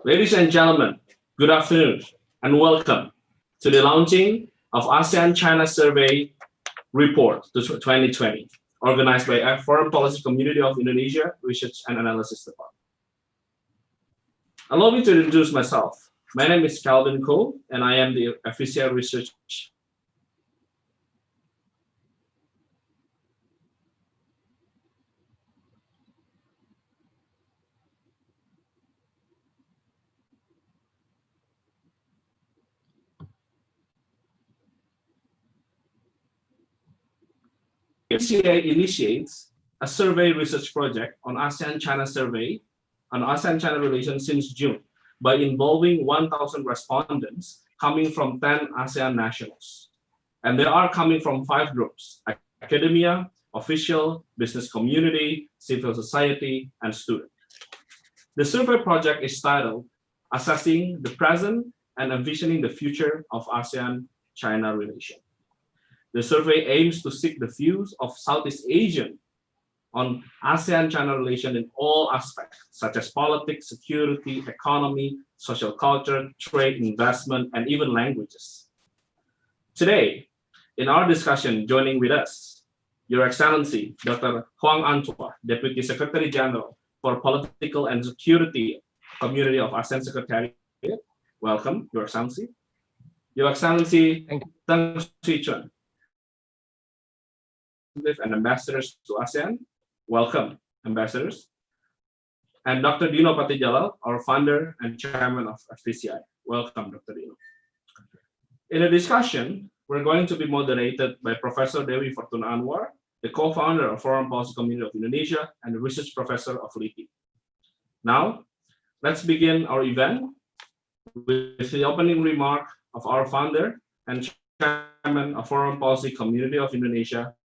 Ladies and gentlemen, good afternoon and welcome to the launching of ASEAN-China Survey Report 2020, organized by Foreign Policy Community of Indonesia Research and Analysis Department. Allow me to introduce myself. My name is Calvin Cole, and I am the FPCI Research FPCI initiates a survey research project on ASEAN-China survey on ASEAN-China relations since June by involving 1,000 respondents coming from 10 ASEAN nationals. And they are coming from 5 groups: academia, official, business community, civil society, and student. The survey project is titled Assessing the Present and Envisioning the Future of ASEAN-China Relation. The survey aims to seek the views of Southeast Asian on ASEAN-China relation in all aspects, such as politics, security, economy, social culture, trade, investment, and even languages. Today, in our discussion, joining with us, Your Excellency, Dr. Huang Antua, Deputy Secretary General for Political and Security Community of ASEAN Secretariat. Welcome, Your Excellency. Your Excellency, Tang Sui-chun, and ambassadors to ASEAN. Welcome, ambassadors. And Dr. Dino Patijalal, our founder and chairman of FPCI. Welcome, Dr. Dino. In the discussion, we're going to be moderated by Professor Dewi Fortuna Anwar, the co-founder of Foreign Policy Community of Indonesia and the research professor of LIPI. Now, let's begin our event with the opening remark of our founder and chairman of Foreign Policy Community of Indonesia,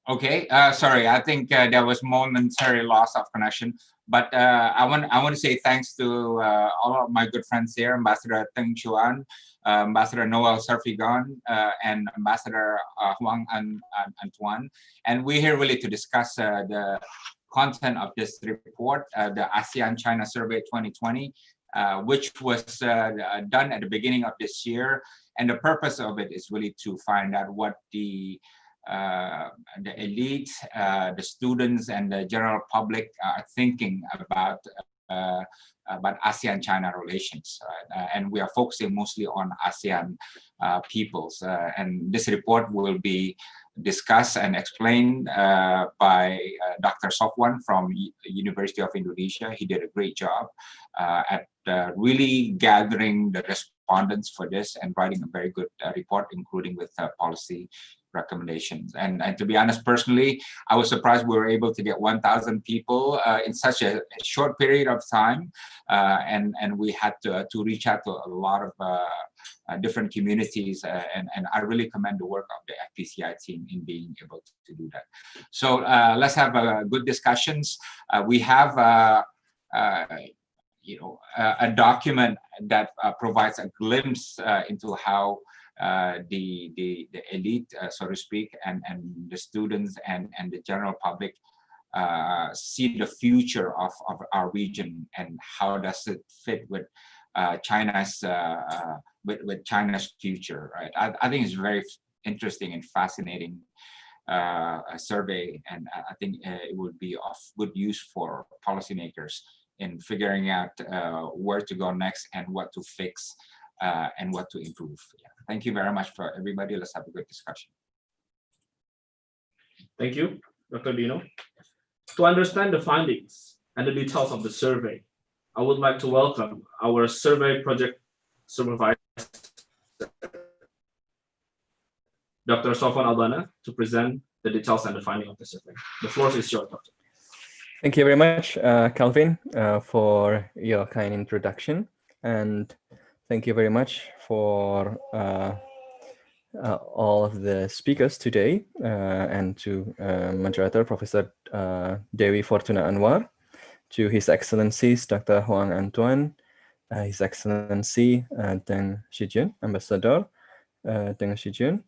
Okay, sorry, I think there was momentary loss of connection, but I want to say thanks to all of my good friends here, Ambassador Teng Chuan, Ambassador Noel Sarfigon, and Ambassador Huang Antuan. And we're here really to discuss the content of this report, the ASEAN-China Survey 2020, which was done at the beginning of this year. And the purpose of it is really to find out what the elite, the students, and the general public are thinking about ASEAN-China relations, and we are focusing mostly on ASEAN peoples. And this report will be discussed and explained by Dr. Sofwan from University of Indonesia. He did a great job at really gathering the respondents for this and writing a very good report, including with policy recommendations. And to be honest, personally, I was surprised we were able to get 1,000 people in such a short period of time, and we had to reach out to a lot of different communities, and I really commend the work of the FPCI team in being able to do that. So let's have good discussions. We have a document that provides a glimpse into how the elite, so to speak, and the students and the general public see the future of our region, and how does it fit with China's with China's future, right? I think it's very interesting and fascinating survey, and I think it would be of good use for policymakers in figuring out where to go next and what to fix and what to improve. Yeah. Thank you very much for everybody. Let's have a good discussion. Thank you, Dr. Dino. To understand the findings and the details of the survey, I would like to welcome our survey project supervisor, Dr. Sofwan Albana to present the details and the finding of the survey. The floor is yours, Doctor. Thank you very much, Calvin, for your kind introduction. And thank you very much for all of the speakers today and to moderator, Professor Dewi Fortuna Anwar, to His Excellencies, Dr. Huang Antoine, His Excellency Deng Shijun, Ambassador Deng Shijun,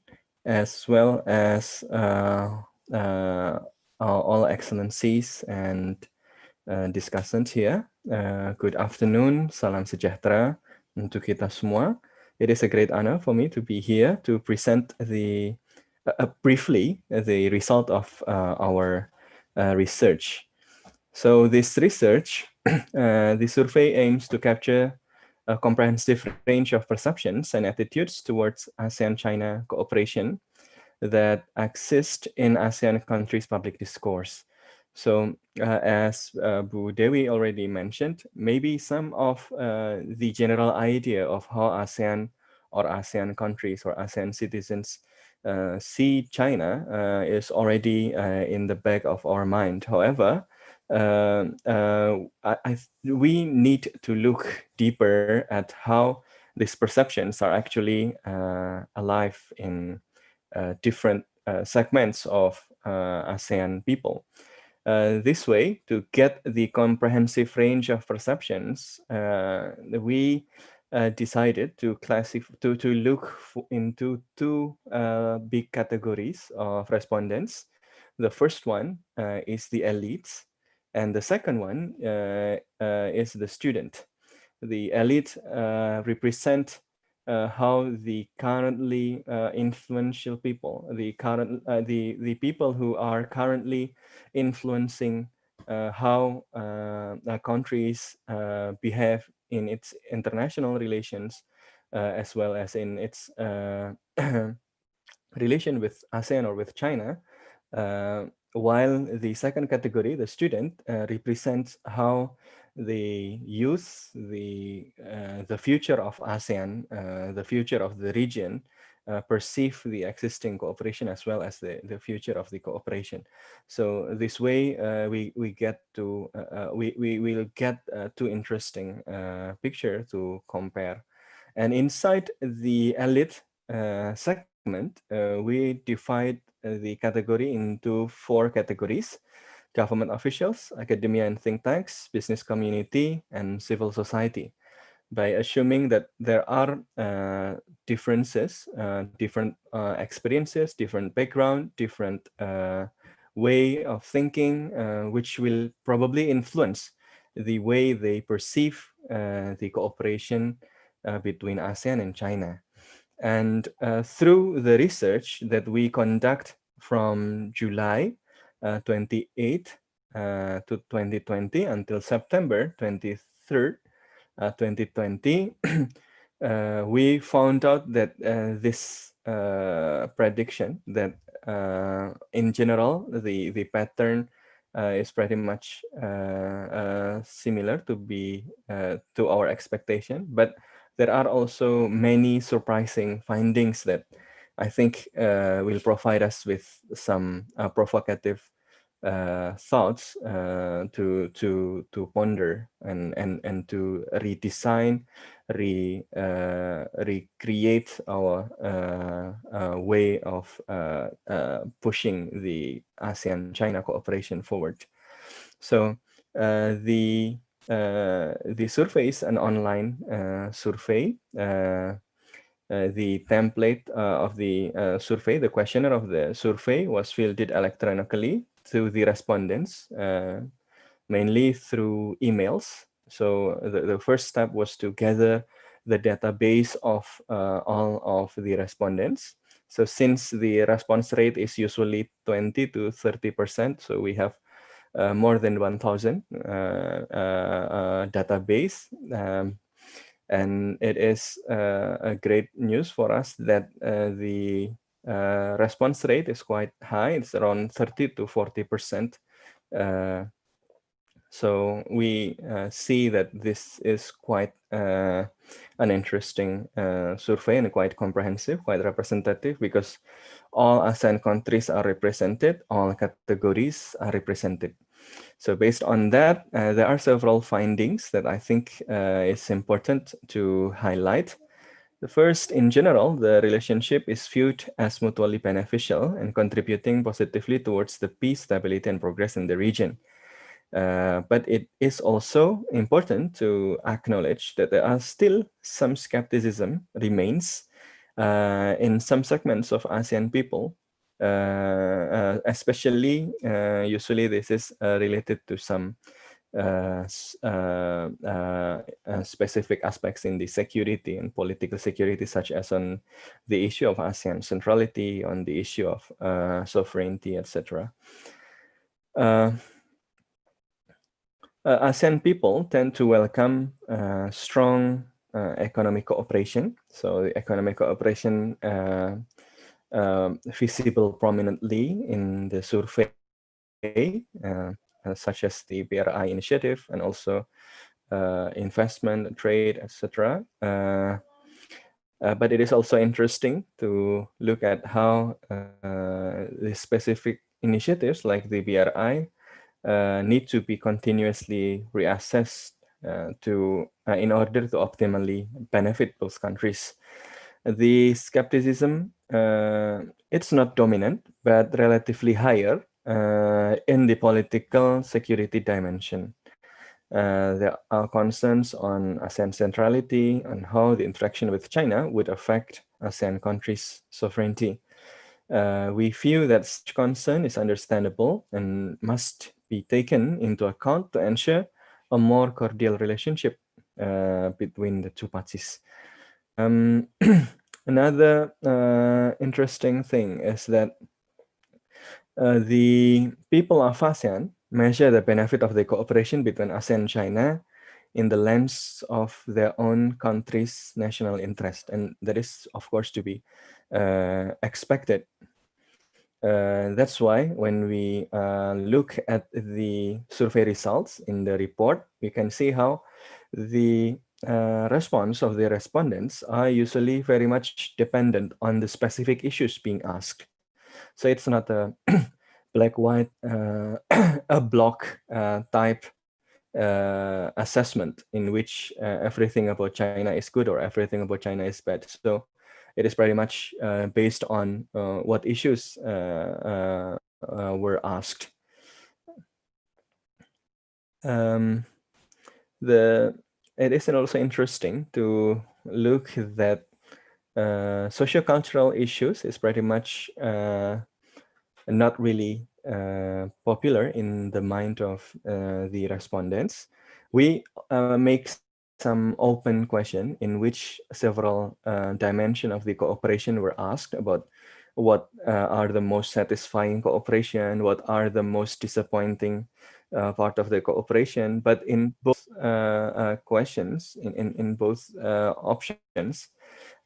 as well as all excellencies and discussants here. Good afternoon, salam sejahtera untuk kita semua. It is a great honor for me to be here to present briefly the result of our research. So this research, the survey aims to capture a comprehensive range of perceptions and attitudes towards ASEAN-China cooperation that exist in ASEAN countries' public discourse. So as Bu Dewi already mentioned, maybe some of the general idea of how ASEAN or ASEAN countries or ASEAN citizens see China is already in the back of our mind. However, we need to look deeper at how these perceptions are actually alive in different segments of ASEAN people. This way, to get the comprehensive range of perceptions, we decided to look into two big categories of respondents. The first one is the elites, and the second one is the student. The elite represent how the currently influential people, the people who are currently influencing how countries behave in its international relations, as well as in its relation with ASEAN or with China. While the second category, the student, represents how the youth, the future of ASEAN, the future of the region, perceive the existing cooperation as well as the future of the cooperation. So this way, we will get two interesting picture to compare. And inside the elite segment, we divide the category into 4 categories: government officials, academia and think tanks, business community, and civil society. By assuming that there are differences, different experiences, different background, different way of thinking, which will probably influence the way they perceive the cooperation between ASEAN and China. And through the research that we conduct from July 28 to 2020 until September 23rd, 2020, we found out that this prediction that in general, the pattern is pretty much similar to our expectation, but there are also many surprising findings that I think will provide us with some provocative thoughts to ponder and to redesign, recreate our way of pushing the ASEAN-China cooperation forward. So the survey is an online survey. The template of the survey, the questionnaire of the survey was filled electronically to the respondents, mainly through emails. So the first step was to gather the database of all of the respondents. So since the response rate is usually 20 to 30%, so we have more than 1,000 database. And it is a great news for us that the response rate is quite high. It's around 30 to 40%. So we see that this is quite an interesting survey and quite comprehensive, quite representative, because all ASEAN countries are represented, all categories are represented. So based on that, there are several findings that I think is important to highlight. The first, in general, the relationship is viewed as mutually beneficial and contributing positively towards the peace, stability, and progress in the region. But it is also important to acknowledge that there are still some skepticism remains in some segments of ASEAN people, especially usually this is related to some specific aspects in the security and political security, such as on the issue of ASEAN centrality, on the issue of sovereignty, etc. ASEAN people tend to welcome strong economic cooperation. So the economic cooperation visible prominently in the survey, such as the BRI initiative and also investment, trade, etc. But it is also interesting to look at how the specific initiatives like the BRI need to be continuously reassessed in order to optimally benefit both countries. The skepticism, it's not dominant, but relatively higher in the political security dimension. There are concerns on ASEAN centrality and how the interaction with China would affect ASEAN countries' sovereignty. We feel that such concern is understandable and must be taken into account to ensure a more cordial relationship between the two parties. Another interesting thing is that the people of ASEAN measure the benefit of the cooperation between ASEAN and China in the lens of their own country's national interest. And that is, of course, to be expected. That's why when we look at the survey results in the report, we can see how the response of the respondents are usually very much dependent on the specific issues being asked. So it's not a black-white, a block type assessment in which everything about China is good or everything about China is bad. So it is very much based on what issues were asked. It is also interesting to look that sociocultural issues is pretty much not really popular in the mind of the respondents. We make some open question in which several dimensions of the cooperation were asked about what are the most satisfying cooperation, what are the most disappointing part of the cooperation. But in both questions, in both options,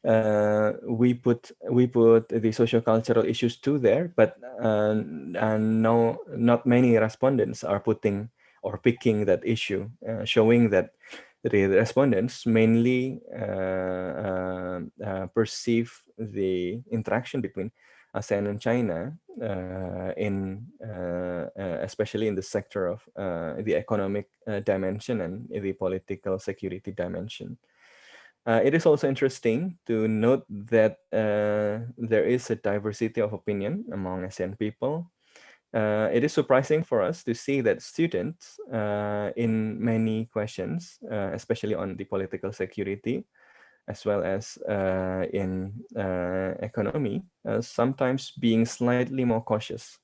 we put the socio-cultural issues too there, but no, not many respondents are putting or picking that issue, showing that the respondents mainly perceive the interaction between ASEAN and China especially in the sector of the economic dimension and the political security dimension. It is also interesting to note that there is a diversity of opinion among ASEAN people. It is surprising for us to see that students in many questions, especially on the political security, as well as in economy, sometimes being slightly more cautious.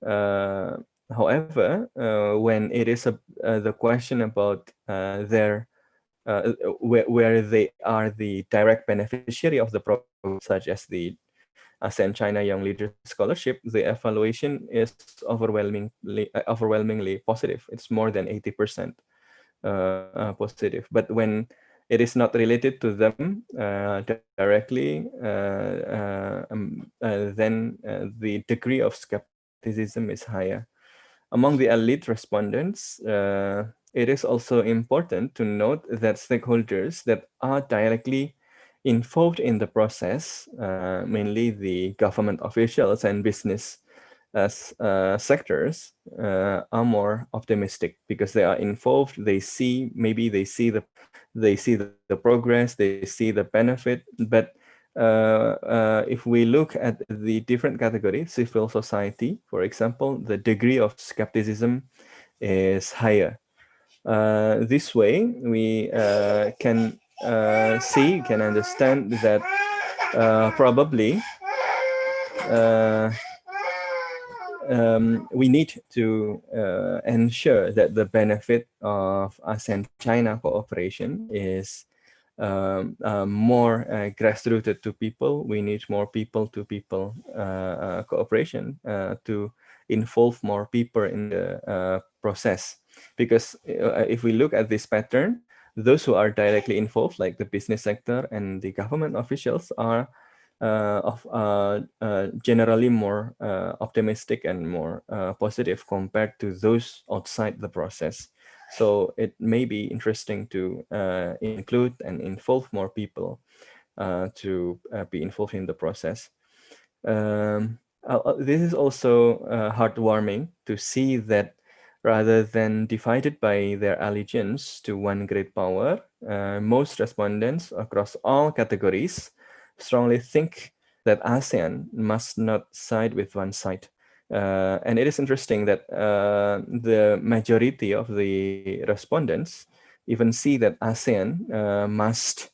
However, when it is the question about where they are the direct beneficiary of the program, such as the ASEAN-China Young Leaders Scholarship, the evaluation is overwhelmingly positive. It's more than 80% positive. But when it is not related to them directly, then the degree of skepticism is higher. Among the elite respondents, it is also important to note that stakeholders that are directly involved in the process, mainly the government officials and business sectors, are more optimistic because they are involved. They see, maybe they see the progress, they see the benefit. But if we look at the different categories, civil society, for example, the degree of skepticism is higher. This way, we can understand that probably we need to ensure that the benefit of ASEAN-China cooperation is more grassrooted to people. We need more people-to-people cooperation to involve more people in the process. Because if we look at this pattern, those who are directly involved, like the business sector and the government officials, are generally more optimistic and more positive compared to those outside the process. So it may be interesting to include and involve more people to be involved in the process. This is also heartwarming to see that rather than divided by their allegiance to one great power, most respondents across all categories strongly think that ASEAN must not side with one side. And it is interesting that the majority of the respondents even see that ASEAN must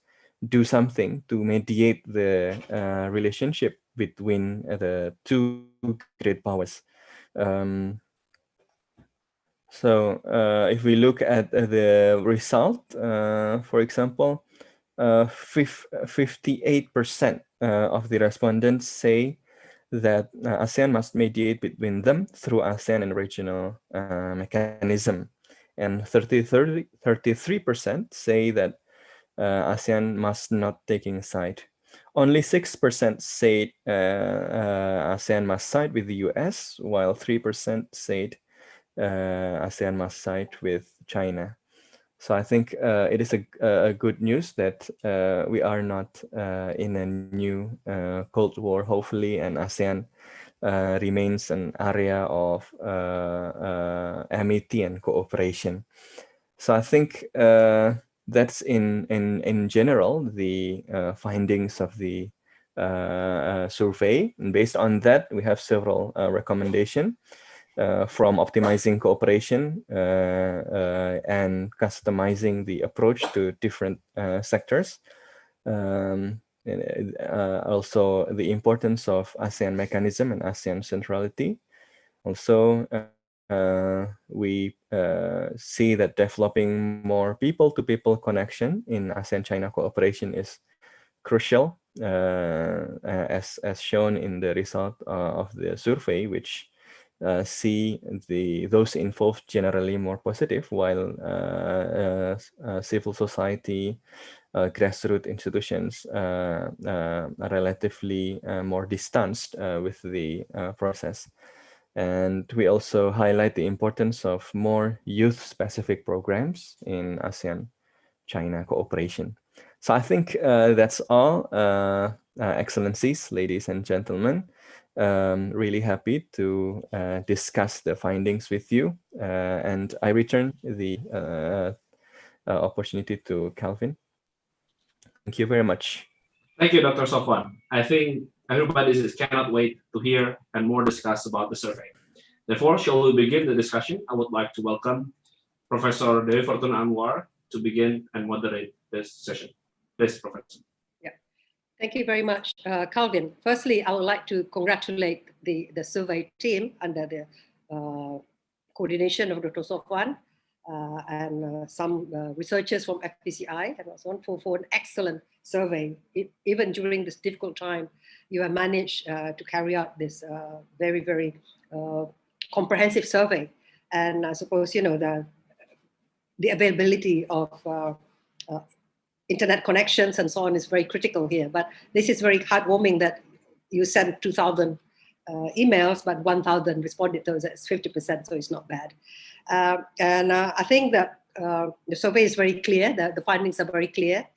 do something to mediate the relationship between the two great powers. So if we look at the result, for example, 58% of the respondents say that ASEAN must mediate between them through ASEAN and regional mechanism. And 33% say that ASEAN must not taking side. Only 6% say ASEAN must side with the US, while 3% said ASEAN must side with China. So I think it is a good news that we are not in a new Cold War, hopefully, and ASEAN remains an area of amity and cooperation. So I think that's in general the findings of the survey. And based on that, we have several recommendations. From optimizing cooperation and customizing the approach to different sectors. Also, the importance of ASEAN mechanism and ASEAN centrality. Also, we see that developing more people-to-people connection in ASEAN-China cooperation is crucial, as shown in the result of the survey, which see those involved generally more positive, while civil society, grassroots institutions are relatively more distanced with the process. And we also highlight the importance of more youth-specific programs in ASEAN-China cooperation. So I think that's all, Excellencies, ladies and gentlemen. Really happy to discuss the findings with you. And I return the opportunity to Calvin. Thank you very much. Thank you, Dr. Sofwan. I think everybody cannot wait to hear and more discuss about the survey. Therefore, shall we begin the discussion? I would like to welcome Professor Dewi Fortuna Anwar to begin and moderate this session. Please, Professor. Yeah, thank you very much, Calvin. Firstly, I would like to congratulate the survey team under the coordination of Dr. Sofwan and some researchers from FPCI and so on for an excellent survey. Even during this difficult time, you have managed to carry out this very, very comprehensive survey. And I suppose, you know, the availability of internet connections and so on is very critical here. But this is very heartwarming that you sent 2,000 emails, but 1,000 responded, so that's 50%, so it's not bad. I think that the survey is very clear, the findings are very clear.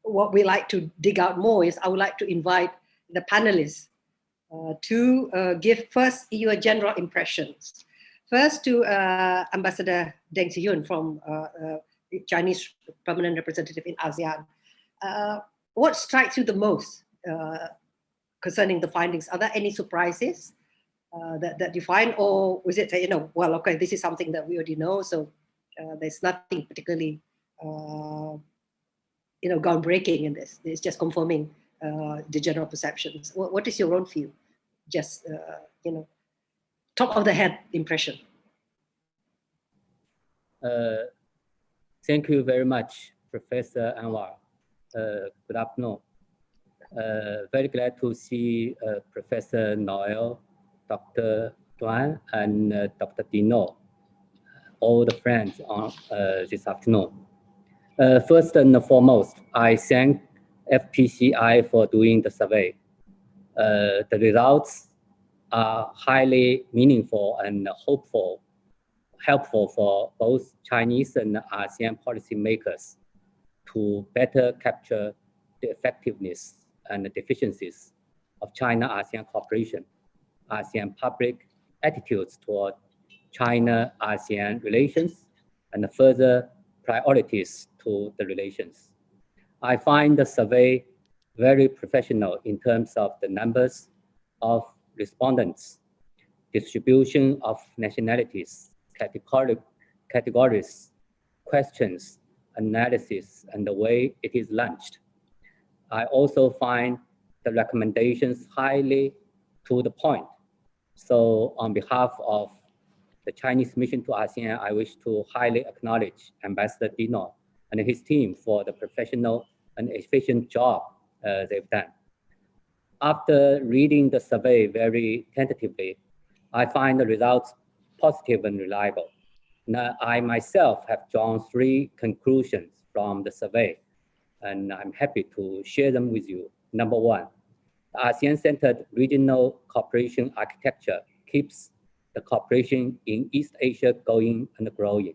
What we like to dig out more is I would like to invite the panelists to give first your general impressions. First to Ambassador Deng Xiyun from Chinese Permanent Representative in ASEAN. What strikes you the most concerning the findings? Are there any surprises that you find, or was it, well, okay, this is something that we already know, so there's nothing particularly groundbreaking in this. It's just confirming the general perceptions. What is your own view? Just top of the head impression. Thank you very much, Professor Anwar. Good afternoon. Very glad to see Professor Noel, Dr. Tuan, and Dr. Dino, all the friends on this afternoon. First and foremost, I thank FPCI for doing the survey. The results are highly meaningful and helpful for both Chinese and ASEAN policymakers to better capture the effectiveness and the deficiencies of China-ASEAN cooperation, ASEAN public attitudes toward China-ASEAN relations, and further priorities to the relations. I find the survey very professional in terms of the numbers of respondents, distribution of nationalities, categories, questions, analysis, and the way it is launched. I also find the recommendations highly to the point. So on behalf of the Chinese mission to ASEAN, I wish to highly acknowledge Ambassador Dino and his team for the professional and efficient job they've done. After reading the survey very tentatively, I find the results positive and reliable. Now, I myself have drawn 3 conclusions from the survey, and I'm happy to share them with you. Number 1, the ASEAN-centered regional cooperation architecture keeps the cooperation in East Asia going and growing.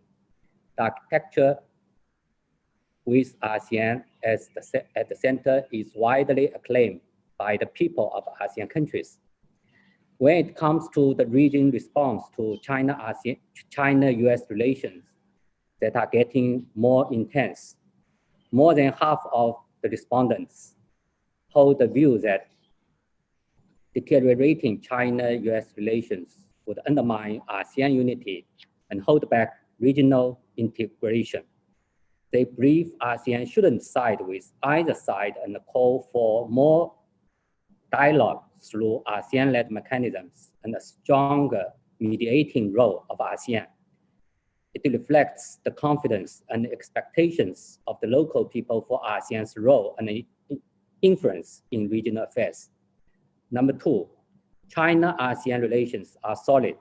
The architecture with ASEAN at the center is widely acclaimed by the people of ASEAN countries. When it comes to the region response to China-US relations that are getting more intense, more than half of the respondents hold the view that deteriorating China-US relations would undermine ASEAN unity and hold back regional integration. They believe ASEAN shouldn't side with either side and call for more dialogue through ASEAN-led mechanisms and a stronger mediating role of ASEAN. It reflects the confidence and expectations of the local people for ASEAN's role and influence in regional affairs. Number 2, China-ASEAN relations are solid,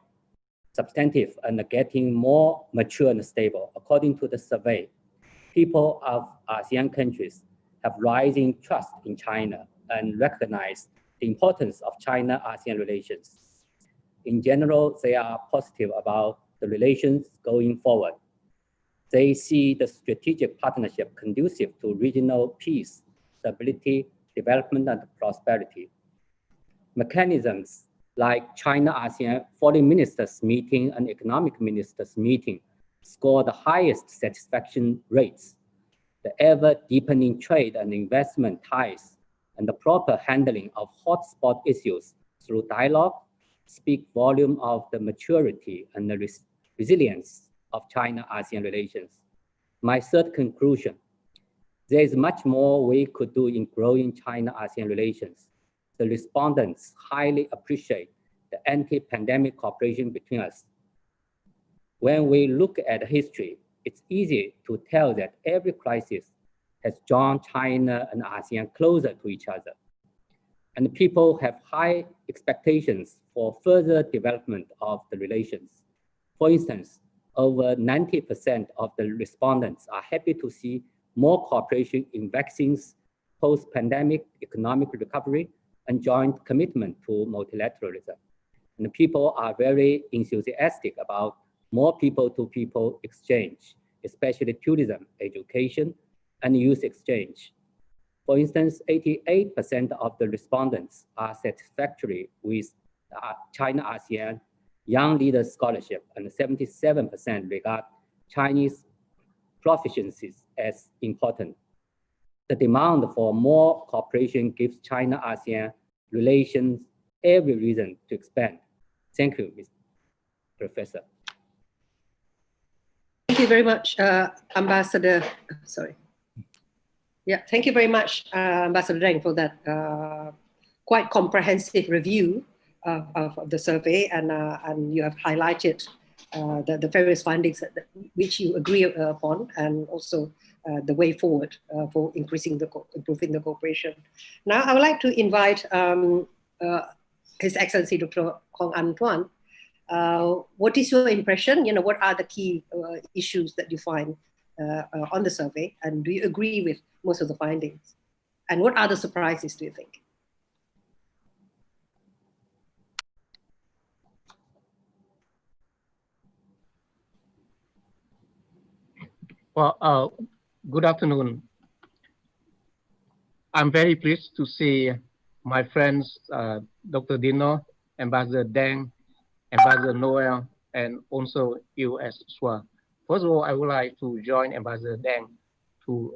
substantive, and getting more mature and stable. According to the survey, people of ASEAN countries have rising trust in China and recognize the importance of China-ASEAN relations. In general, they are positive about the relations going forward. They see the strategic partnership conducive to regional peace, stability, development, and prosperity. Mechanisms like China-ASEAN Foreign Ministers Meeting and Economic Ministers Meeting score the highest satisfaction rates. The ever-deepening trade and investment ties and the proper handling of hotspot issues through dialogue speak volume of the maturity and the resilience of China-ASEAN relations. My third conclusion, there is much more we could do in growing China-ASEAN relations. The respondents highly appreciate the anti-pandemic cooperation between us. When we look at history, it's easy to tell that every crisis has drawn China and ASEAN closer to each other. And people have high expectations for further development of the relations. For instance, over 90% of the respondents are happy to see more cooperation in vaccines, post-pandemic economic recovery, and joint commitment to multilateralism. And people are very enthusiastic about more people-to-people exchange, especially tourism, education, and youth exchange. For instance, 88% of the respondents are satisfactory with China ASEAN Young Leaders Scholarship, and 77% regard Chinese proficiencies as important. The demand for more cooperation gives China ASEAN relations every reason to expand. Thank you, Mr. Professor. Thank you very much, Ambassador. Sorry. Yeah, thank you very much, Ambassador Deng, for that quite comprehensive review of the survey, and you have highlighted the various findings which you agree upon, and also the way forward for improving the cooperation. Now, I would like to invite His Excellency Dr. Hong An Tuan. What is your impression? What are the key issues that you find on the survey, and do you agree with most of the findings? And what are the surprises, do you think? Well, good afternoon. I'm very pleased to see my friends, Dr. Dino, Ambassador Deng, Ambassador Noel, and also you as well. First of all, I would like to join Ambassador Deng to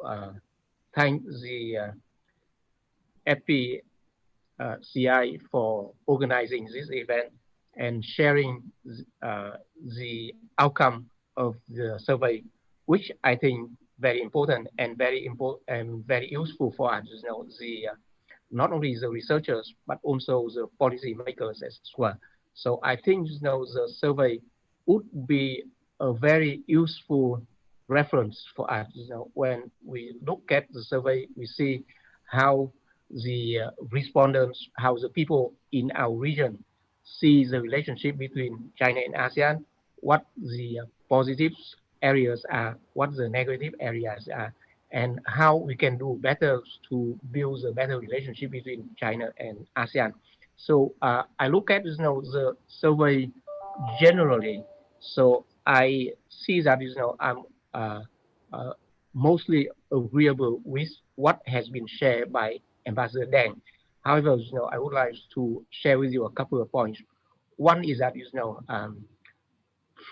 thank the FPCI for organizing this event and sharing the outcome of the survey, which I think very important and very useful for us. Not only the researchers but also the policy makers as well. So I think the survey would be a very useful reference for us. When we look at the survey, we see how the respondents, how the people in our region see the relationship between China and ASEAN, what the positive areas are, what the negative areas are, and how we can do better to build a better relationship between China and ASEAN. So I look at the survey generally. So I see that I'm mostly agreeable with what has been shared by Ambassador Deng. However, I would like to share with you a couple of points. One is that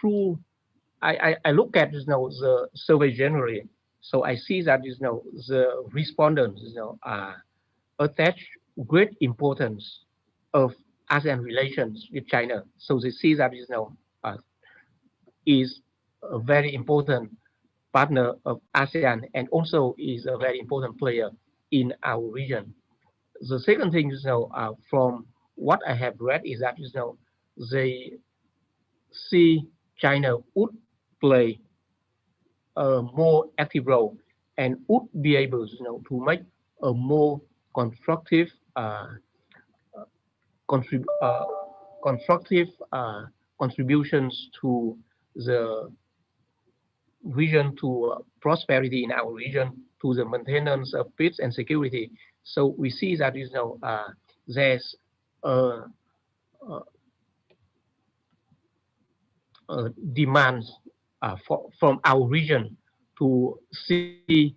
through I look at the survey generally, so I see that the respondents attach great importance of ASEAN relations with China. So they see that is a very important partner of ASEAN and also is a very important player in our region. The second thing from what I have read is that they see China would play a more active role and would be able to make a more constructive contributions to the region, to prosperity in our region, to the maintenance of peace and security. So we see that there's demands from our region to see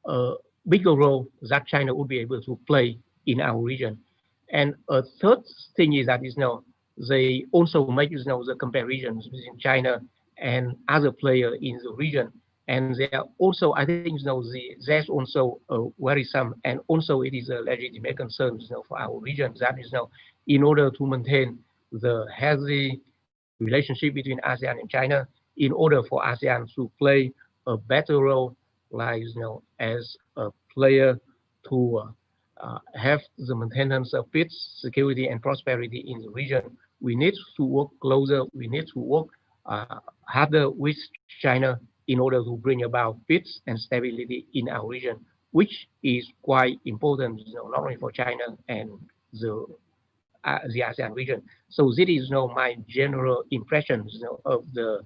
a bigger role that China would be able to play in our region. And a third thing is that they also make the comparisons between China and other players in the region. And they are also, I think, there's also a worrisome, and also it is a legitimate concern for our region that in order to maintain the healthy relationship between ASEAN and China, in order for ASEAN to play a better role, like as a player to have the maintenance of peace, security, and prosperity in the region, we need to work closer. We need to work harder with China in order to bring about peace and stability in our region, which is quite important, not only for China and the ASEAN region. So this is my general impressions of the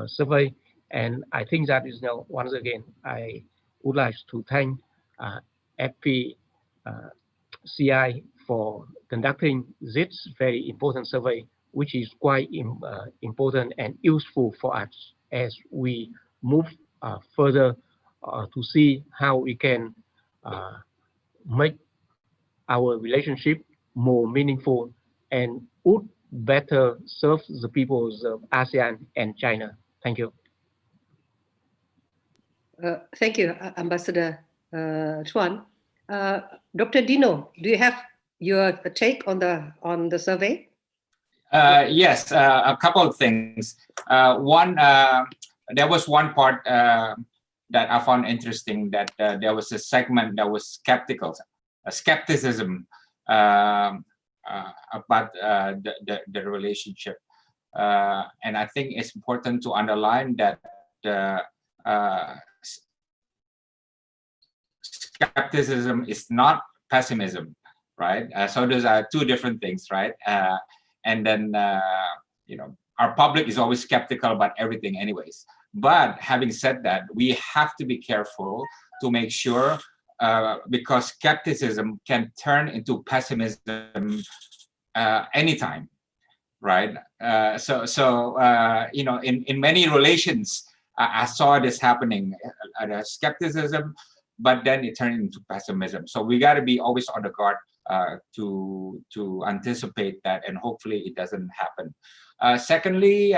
survey, and I think that once again I would like to thank FPCI FPCI for conducting this very important survey, which is quite important and useful for us as we move further to see how we can make our relationship more meaningful and would better serve the peoples of ASEAN and China. Thank you. Thank you, Ambassador Chuan. Dr. Dino, do you have your take on the survey? Yes, a couple of things. One, there was one part that I found interesting, that there was a segment that was skepticism about the relationship. And I think it's important to underline that skepticism is not pessimism, right? So those are two different things, right? And then, you know, our public is always skeptical about everything anyways. But having said that, we have to be careful to make sure, because skepticism can turn into pessimism anytime, right? You know, in many relations, I saw this happening, skepticism, but then it turned into pessimism. So we got to be always on the guard to anticipate that, and hopefully it doesn't happen. Secondly,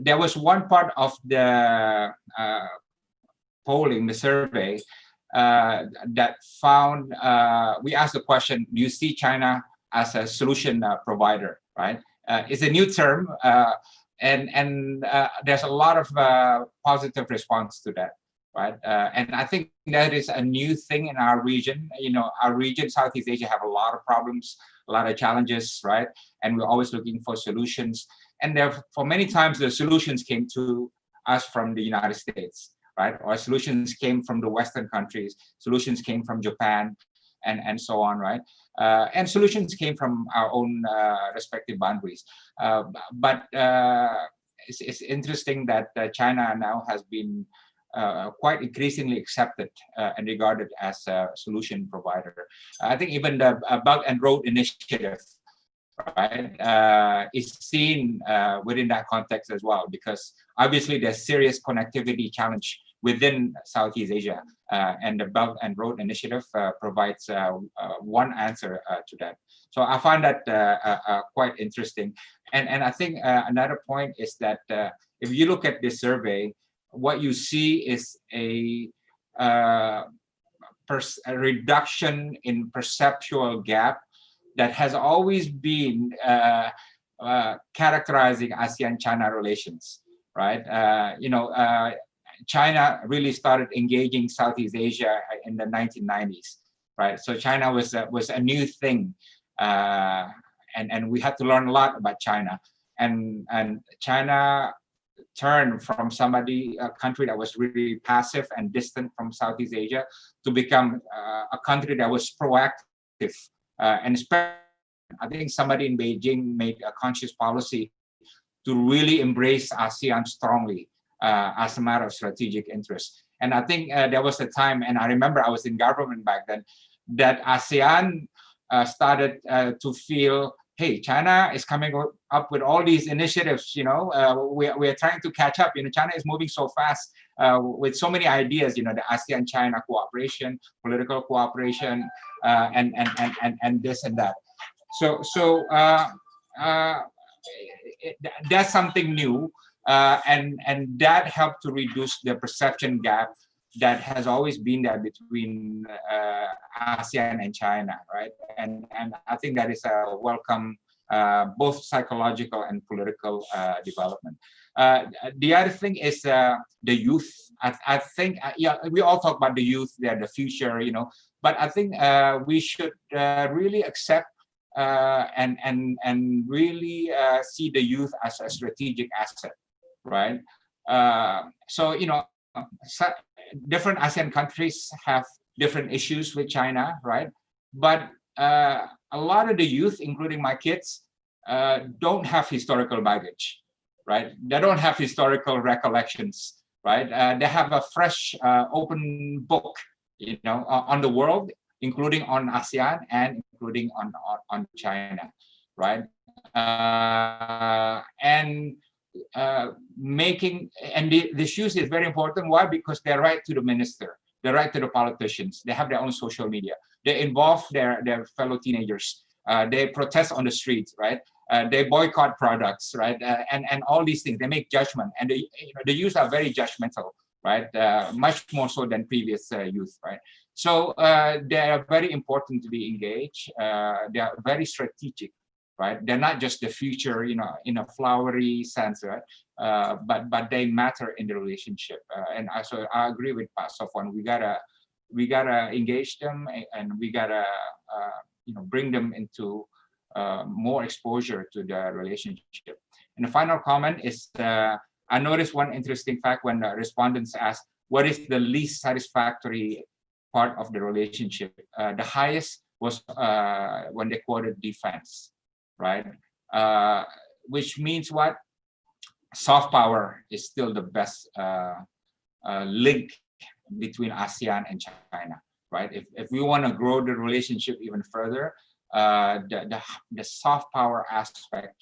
there was one part of the polling, the survey, that found, we asked the question, do you see China as a solution provider, right? It's a new term, and there's a lot of positive response to that, right? And I think that is a new thing in our region. You know, our region, Southeast Asia, have a lot of problems, a lot of challenges, right? And we're always looking for solutions. And for many times, the solutions came to us from the United States, right? Or solutions came from the Western countries, solutions came from Japan, and so on, right? And solutions came from our own respective boundaries. But it's interesting that China now has been quite increasingly accepted and regarded as a solution provider. I think even the Belt and Road Initiative, right, is seen within that context as well, because obviously there's serious connectivity challenge within Southeast Asia, and the Belt and Road Initiative provides one answer to that. So I find that quite interesting. And I think another point is that if you look at this survey, what you see is a reduction in perceptual gap that has always been characterizing ASEAN-China relations, right? You know, China really started engaging Southeast Asia in the 1990s, right? So China was a new thing, and we had to learn a lot about China. And China turned from a country that was really passive and distant from Southeast Asia to become a country that was proactive. And especially, I think somebody in Beijing made a conscious policy to really embrace ASEAN strongly as a matter of strategic interest. And I think there was a time, and I remember I was in government back then, that ASEAN started to feel, hey, China is coming up with all these initiatives, you know, we are trying to catch up. You know, China is moving so fast with so many ideas, you know, the ASEAN-China cooperation, political cooperation, and this and that. So that's something new, and that helped to reduce the perception gap that has always been there between ASEAN and China, right? And I think that is a welcome, both psychological and political development. The other thing is the youth. I think, yeah, we all talk about the youth, they're the future, you know, but I think we should really accept and really see the youth as a strategic asset, right? So, you know, different ASEAN countries have different issues with China, right? But a lot of the youth, including my kids, don't have historical baggage, right? They don't have historical recollections, right? They have a fresh, open book, you know, on the world, including on ASEAN and including on China, right? This use is very important. Why? Because they write to the minister, they write to the politicians, they have their own social media, they involve their fellow teenagers, they protest on the streets, right? They boycott products, right? And all these things, they make judgment, and the youth are very judgmental, right? Much more so than previous youth, right? So they are very important to be engaged. They are very strategic, right? They're not just the future, you know, in a flowery sense, right? But they matter in the relationship. And so I agree with Pak Sofwan. We gotta engage them, and we gotta you know, bring them into more exposure to the relationship. And the final comment is, I noticed one interesting fact when the respondents asked, what is the least satisfactory part of the relationship? The highest was when they quoted defense, right? Which means what? Soft power is still the best link between ASEAN and China, right? If we want to grow the relationship even further, the soft power aspect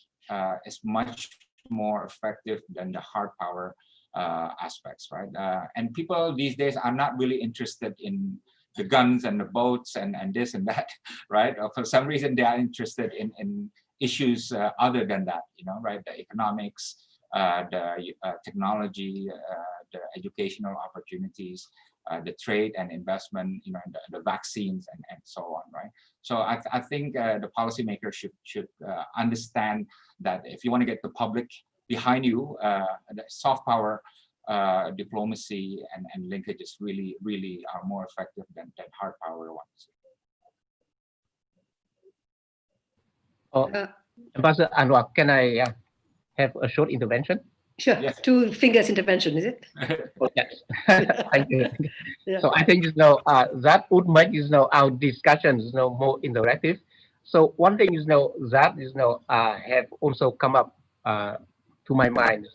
is much more effective than the hard power aspects, right? And people these days are not really interested in the guns and the boats and this and that, right? Or for some reason, they are interested in issues other than that, you know, right? The economics, the technology, the educational opportunities, the trade and investment, you know, the vaccines and so on, right? So I think the policymakers should understand that if you want to get the public behind you, the soft power diplomacy and linkages really are more effective than hard power ones. Ambassador Anwar, can I have a short intervention? Sure. Yes. 2 fingers intervention, is it? Oh, yes. Thank you. Yeah. So I think that would make our discussions more interactive. So one thing that have also come up to my mind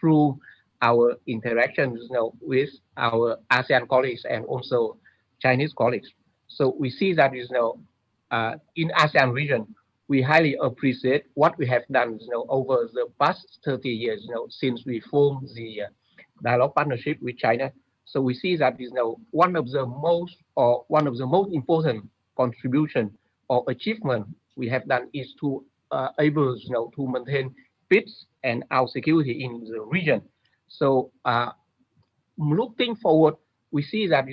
through our interactions with our ASEAN colleagues and also Chinese colleagues. So we see that in ASEAN region, we highly appreciate what we have done over the past 30 years since we formed the dialogue partnership with China. So we see that one of the most important contribution or achievement we have done is to able to maintain peace and our security in the region. So looking forward, we see that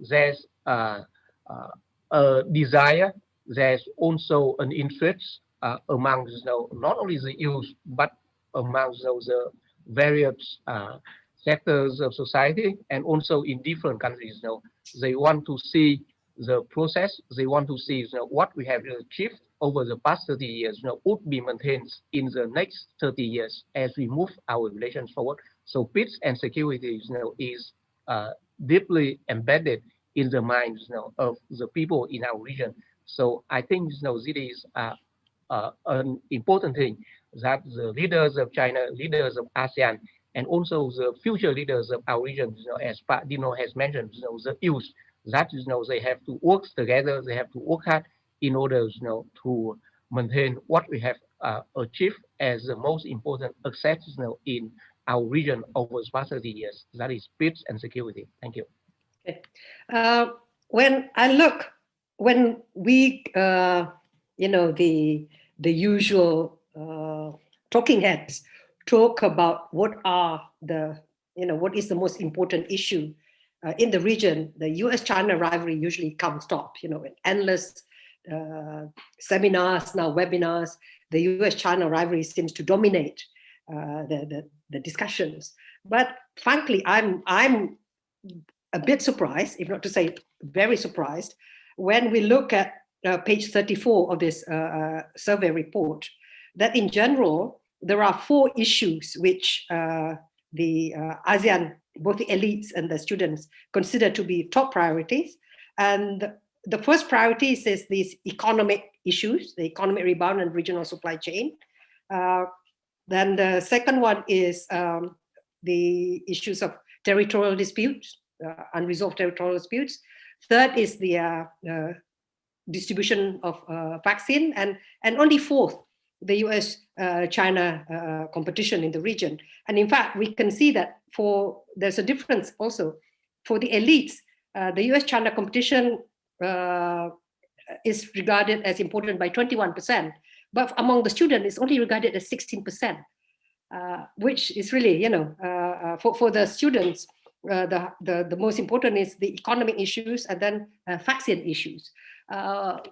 there's a desire, there's also an interest among not only the youth but among the various sectors of society and also in different countries. They want to see the process, they want to see what we have achieved over the past 30 years would be maintained in the next 30 years as we move our relations forward. So peace and security is deeply embedded in the minds of the people in our region. So I think it is an important thing that the leaders of China, leaders of ASEAN, and also the future leaders of our region, as Pak Dino has mentioned, the youth, that they have to work together, they have to work hard in order to maintain what we have achieved as the most important access in our region over the past 30 years. That is peace and security. Thank you. Okay. When we, the usual talking heads talk about what is the most important issue in the region, the US-China rivalry usually comes top, in endless seminars, now webinars, the US-China rivalry seems to dominate the discussions. But frankly, I'm a bit surprised, if not to say very surprised, when we look at page 34 of this survey report, that in general, there are 4 issues which the ASEAN, both the elites and the students, consider to be top priorities. And the first priority is these economic issues, the economic rebound and regional supply chain. Then the second one is the issues of territorial disputes, unresolved territorial disputes. Third is the distribution of vaccine, and only fourth, the US-China competition in the region. And in fact, we can see that there's a difference also for the elites. The US-China competition is regarded as important by 21%, but among the students, it's only regarded as 16%, which is really, for the students, the most important is the economic issues and then vaccine issues.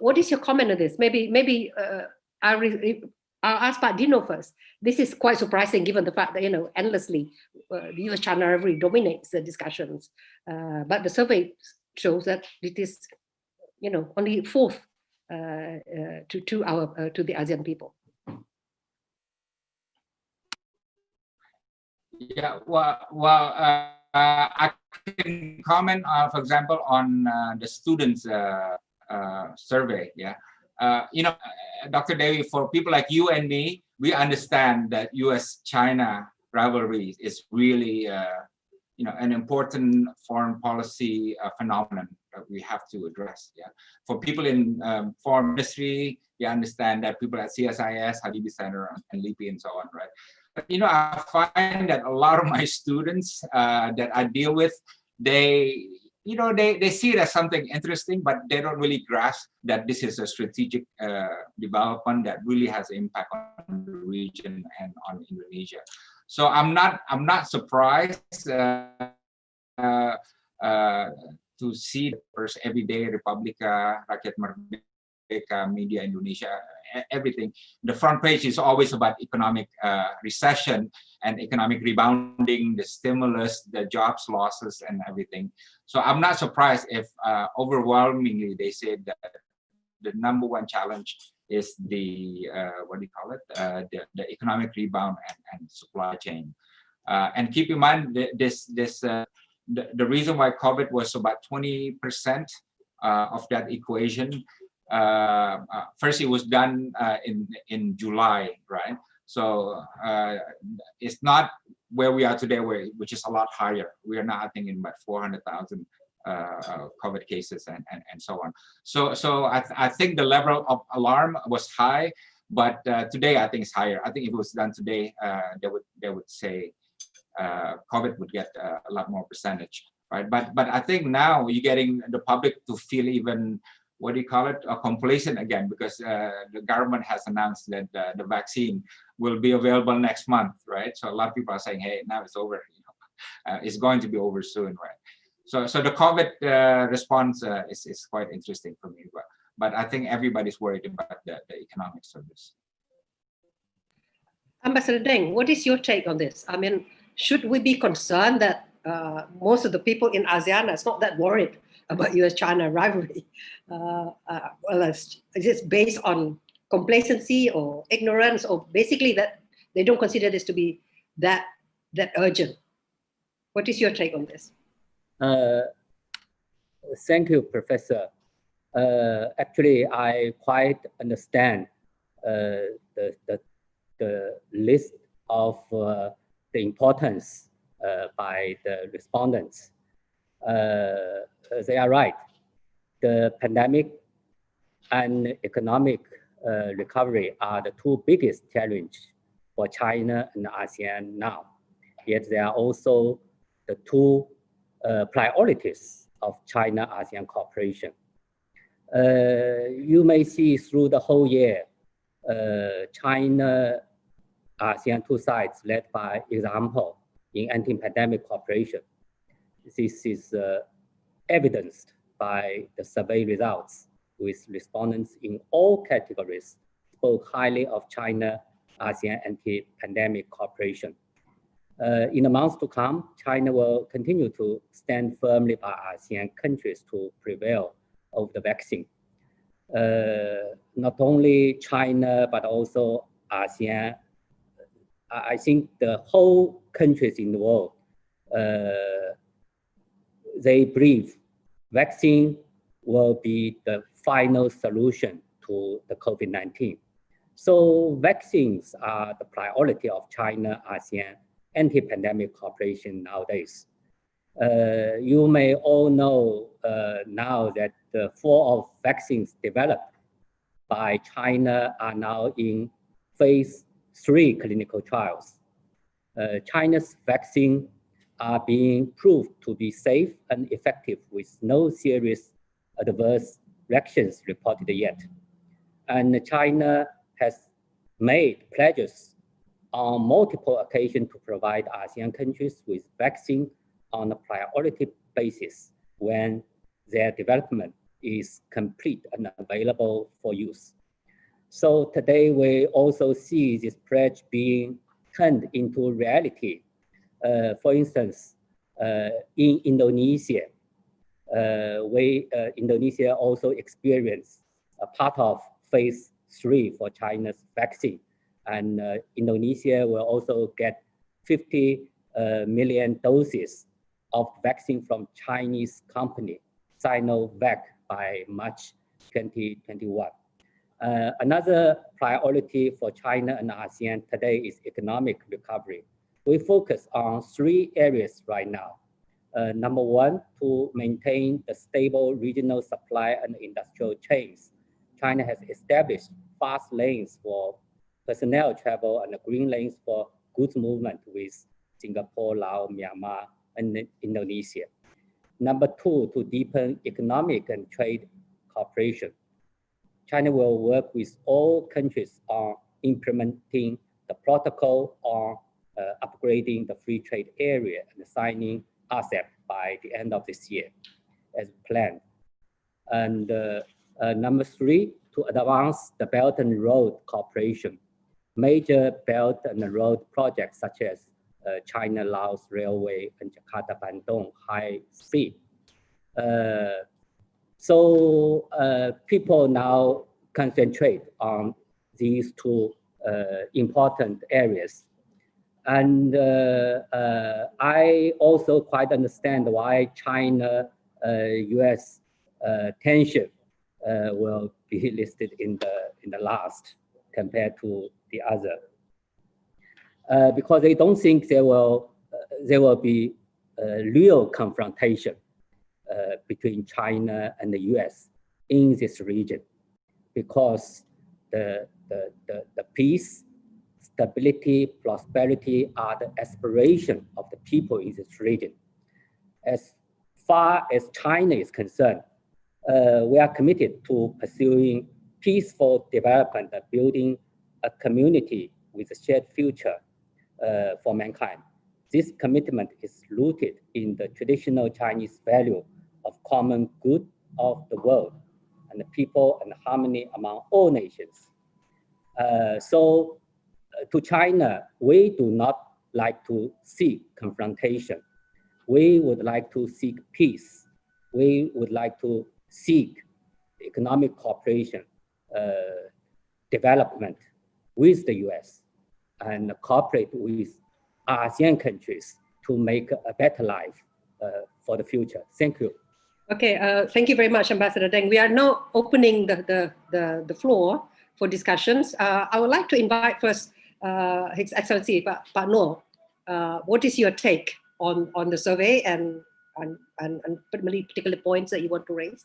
What is your comment on this? Maybe I'll ask Pak Dino first. This is quite surprising given the fact that, endlessly the US-China rivalry dominates the discussions. But the survey shows that it is, only fourth to the ASEAN people. Yeah, I can comment, for example, on the students' survey. Yeah, Dr. Devi, for people like you and me, we understand that U.S.-China rivalry is really, an important foreign policy phenomenon that we have to address. Yeah, for people in foreign ministry, we understand that people at CSIS, Habibie Center, and LIPI, and so on, right? But I find that a lot of my students that I deal with, they see it as something interesting, but they don't really grasp that this is a strategic development that really has impact on the region and on Indonesia. So I'm not surprised to see the first Everyday, Republika, Rakyat Merdeka, Media Indonesia, everything. The front page is always about economic recession and economic rebounding, the stimulus, the jobs losses, and everything. So I'm not surprised if overwhelmingly they say that the number one challenge is the the economic rebound and supply chain. And keep in mind the reason why COVID was about 20% of that equation. First, it was done in July, right? So it's not where we are today, which is a lot higher. We are now, I think, in about 400,000 COVID cases and so on. So I think the level of alarm was high, but today I think it's higher. I think if it was done today, they would say COVID would get a lot more percentage, right? But I think now you're getting the public to feel even, complacent again, because the government has announced that the vaccine will be available next month, right? So a lot of people are saying, hey, now it's over. It's going to be over soon, right? So the COVID response is quite interesting for me, but I think everybody's worried about the economics of this. Ambassador Deng, what is your take on this? I mean, should we be concerned that most of the people in ASEAN are not that worried about US-China rivalry? Is it based on complacency or ignorance, or basically that they don't consider this to be that urgent? What is your take on this? Thank you, Professor. Actually, I quite understand the list of the importance by the respondents. They are right. The pandemic and economic recovery are the two biggest challenges for China and ASEAN now. Yet they are also the two priorities of China-ASEAN cooperation. You may see through the whole year, China-ASEAN two sides led by example in anti-pandemic cooperation. This is evidenced by the survey results, with respondents in all categories spoke highly of China-ASEAN anti-pandemic cooperation. In the months to come, China will continue to stand firmly by ASEAN countries to prevail over the vaccine. Not only China, but also ASEAN. I think the whole countries in the world, they believe vaccine will be the final solution to the COVID-19. So vaccines are the priority of China-ASEAN anti-pandemic cooperation nowadays. You may all know now that the 4 of vaccines developed by China are now in phase 3 clinical trials. China's vaccine are being proved to be safe and effective with no serious adverse reactions reported yet. And China has made pledges on multiple occasions to provide ASEAN countries with vaccine on a priority basis when their development is complete and available for use. So today we also see this pledge being turned into reality. For instance, in Indonesia, Indonesia also experienced a part of phase 3 for China's vaccine. And Indonesia will also get 50 million doses of vaccine from Chinese company, Sinovac, by March 2021. Another priority for China and ASEAN today is economic recovery. We focus on 3 areas right now. Number 1, to maintain the stable regional supply and industrial chains. China has established fast lanes for personnel travel and green lanes for goods movement with Singapore, Laos, Myanmar, and Indonesia. Number 2, to deepen economic and trade cooperation. China will work with all countries on implementing the protocol on upgrading the free trade area and signing ASEP by the end of this year as planned. And number 3, to advance the Belt and Road cooperation. Major Belt and Road projects such as China-Laos Railway and Jakarta-Bandung High Speed. So people now concentrate on these 2 important areas. And I also quite understand why China-US tension will be listed in the last compared to the other. Because they don't think there will be a real confrontation between China and the US in this region, because the peace, stability, prosperity are the aspiration of the people in this region. As far as China is concerned, we are committed to pursuing peaceful development and building a community with a shared future for mankind. This commitment is rooted in the traditional Chinese value of common good of the world and the people and harmony among all nations. So to China, we do not like to seek confrontation. We would like to seek peace. We would like to seek economic cooperation, development with the US, and cooperate with ASEAN countries to make a better life for the future. Thank you. Okay, thank you very much, Ambassador Deng. We are now opening the floor for discussions. I would like to invite first His Excellency Pak Noor. What is your take on the survey and particular points that you want to raise?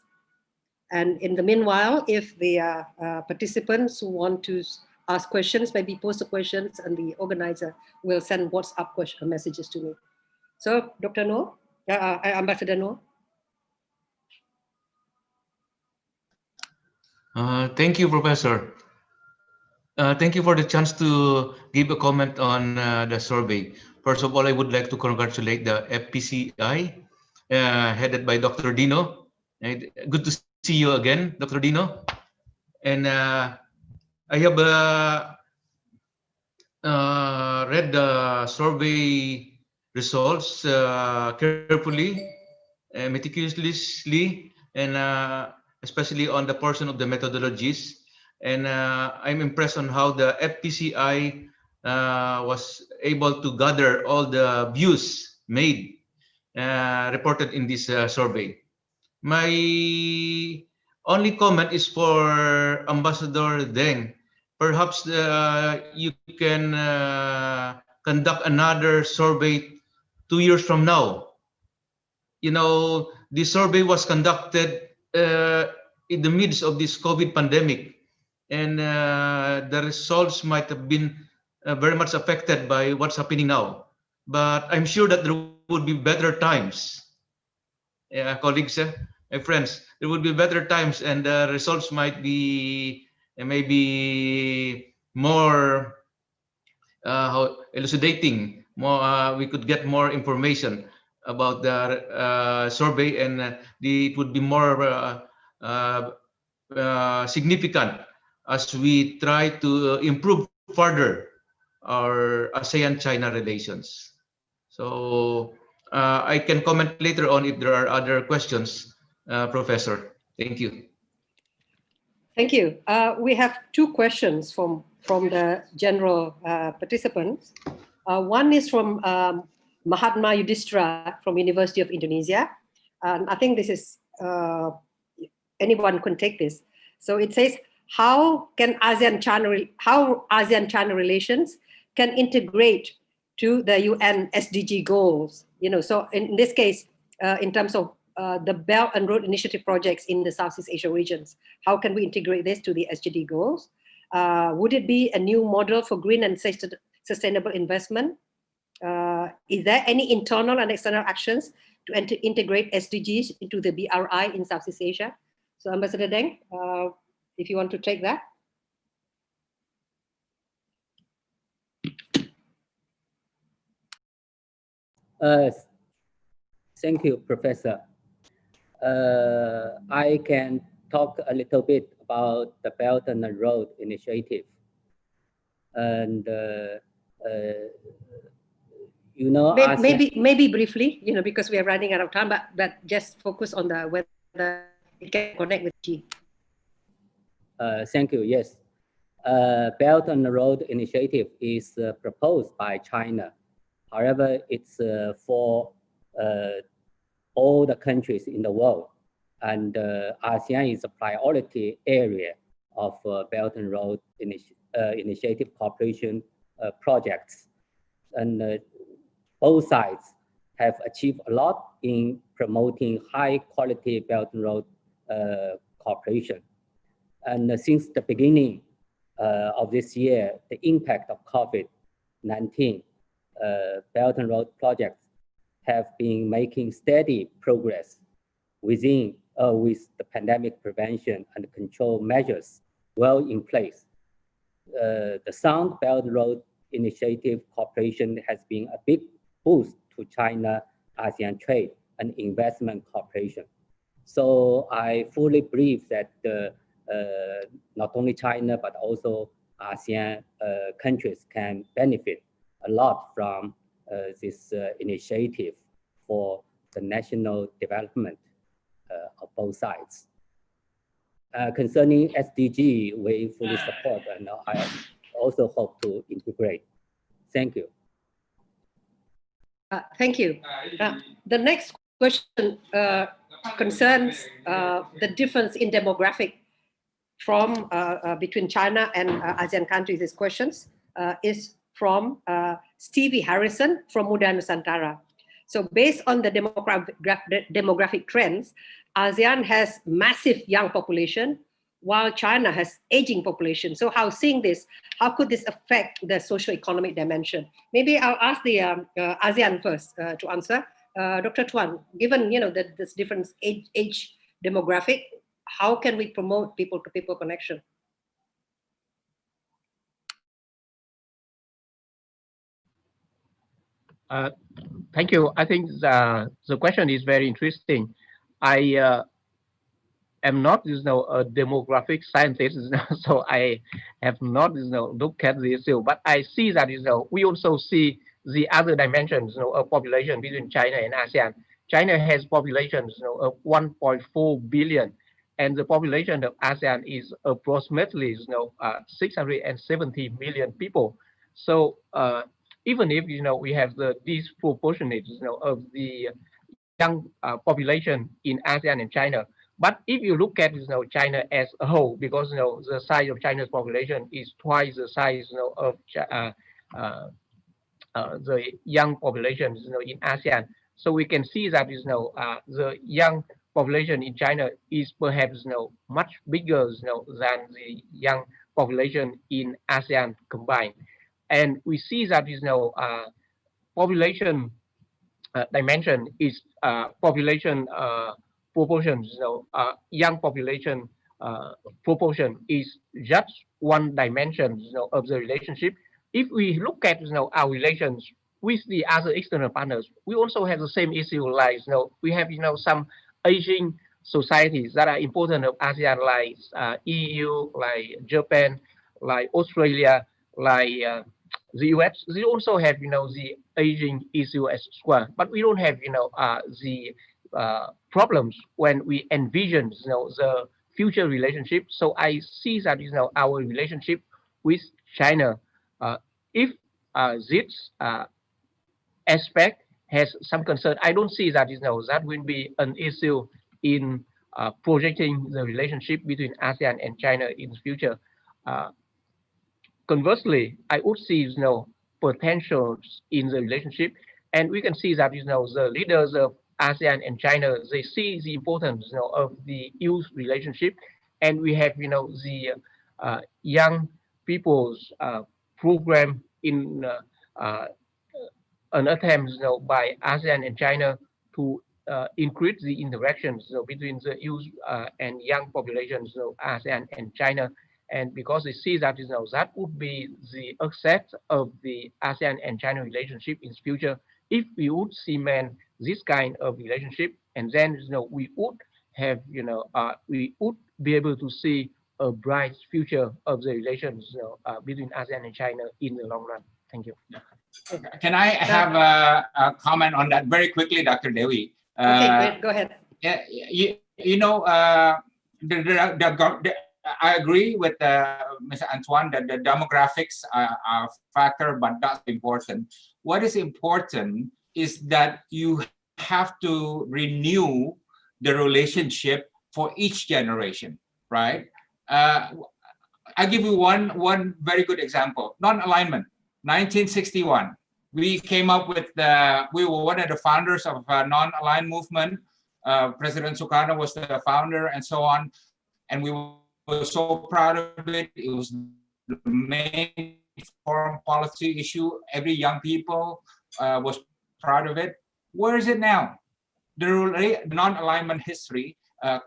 And in the meanwhile, if the participants who want to ask questions, maybe post the questions, and the organizer will send WhatsApp messages to me. So, Dr. Noor, Ambassador Noor. Thank you, Professor. Thank you for the chance to give a comment on the survey. First of all, I would like to congratulate the FPCI, headed by Dr. Dino. Good to see you again, Dr. Dino. And I have read the survey results carefully, meticulously, and especially on the portion of the methodologies. And I'm impressed on how the FPCI was able to gather all the views made, reported in this survey. My only comment is for Ambassador Deng. Perhaps you can conduct another survey 2 years from now the survey was conducted in the midst of this COVID pandemic, and the results might have been very much affected by what's happening now. But I'm sure that there would be better times, colleagues, my friends. There would be better times, and the results might be maybe more elucidating. More, we could get more information about the survey, and it would be more significant as we try to improve further our ASEAN-China relations. So I can comment later on if there are other questions, Professor. Thank you. Thank you. We have two questions from the general participants. One is from Mahatma Yudhishthira from University of Indonesia. I think this is, anyone can take this. So it says, how ASEAN-China relations can integrate to the UN SDG goals? So in this case, in terms of the Belt and Road Initiative projects in the Southeast Asia regions, how can we integrate this to the SDG goals? Would it be a new model for green and sustainable investment? Is there any internal and external actions to integrate SDGs into the BRI in Southeast Asia? So Ambassador Deng, if you want to take that. Thank you, Professor. I can talk a little bit about the Belt and the Road Initiative. And maybe briefly, because we are running out of time, but just focus on whether it can connect with G. Thank you. Yes, Belt and Road Initiative is proposed by China. However, it's for all the countries in the world, and ASEAN is a priority area of Belt and Road Initiative cooperation projects. And both sides have achieved a lot in promoting high quality Belt and Road cooperation. And since the beginning of this year, the impact of COVID-19, Belt and Road projects have been making steady progress with the pandemic prevention and control measures well in place. The Sound Belt and Road Initiative cooperation has been a big boost to China-ASEAN trade and investment cooperation. So I fully believe that not only China, but also ASEAN countries can benefit a lot from this initiative for the national development of both sides. Concerning SDG, we fully support, and I also hope to integrate. Thank you. Thank you. The next question concerns the difference in demographic from between China and ASEAN countries. This question is from Stevie Harrison from Muda Nusantara. So based on the demographic trends, ASEAN has massive young population, while China has aging population. So how seeing this, how could this affect the socio-economic dimension? Maybe I'll ask the ASEAN first to answer. Dr. Tuan, given this different age demographic, how can we promote people-to-people connection? Thank you. I think the question is very interesting. I am not, a demographic scientist, so I have not, looked at the issue. But I see that, we also see the other dimensions, of population between China and ASEAN. China has populations, of 1.4 billion, and the population of ASEAN is approximately, 670 million people. So even if we have the disproportionate of the young population in ASEAN and China, but if you look at China as a whole, because the size of China's population is twice the size of the young populations in ASEAN, So we can see that the young population in China is perhaps much bigger than the young population in ASEAN combined, and we see that population dimension is population proportion. Young population proportion is just one dimension of the relationship. If we look at our relations with the other external partners, we also have the same issue. Like we have some aging societies that are important of ASEAN, like EU, like Japan, like Australia, like the US. They also have the aging issue as well, but we don't have the problems when we envision the future relationship. So I see that our relationship with China, if this aspect has some concern, I don't see that that will be an issue in projecting the relationship between ASEAN and China in the future. Conversely, I would see potentials in the relationship, and we can see that the leaders of ASEAN and China, they see the importance of the youth relationship, and we have the young people's program in an attempt by ASEAN and China to increase the interactions between the youth and young populations of ASEAN and China. And because they see that that would be the asset of the ASEAN and China relationship in the future, if we would cement this kind of relationship, and then we would have we would be able to see a bright future of the relations between ASEAN and China in the long run. Thank you. Can I have a comment on that very quickly, Dr. Dewi? Okay, great. Go ahead. Yeah, I agree with Mr. Antoine that the demographics are a factor, but that's important. What is important is that you have to renew the relationship for each generation, right? I'll give you one very good example. Non-alignment. 1961, we came up with we were one of the founders of non-aligned movement. President Sukarno was the founder, and so on. And we were so proud of it. It was the main foreign policy issue. Every young people was proud of it. Where is it now? The non-alignment history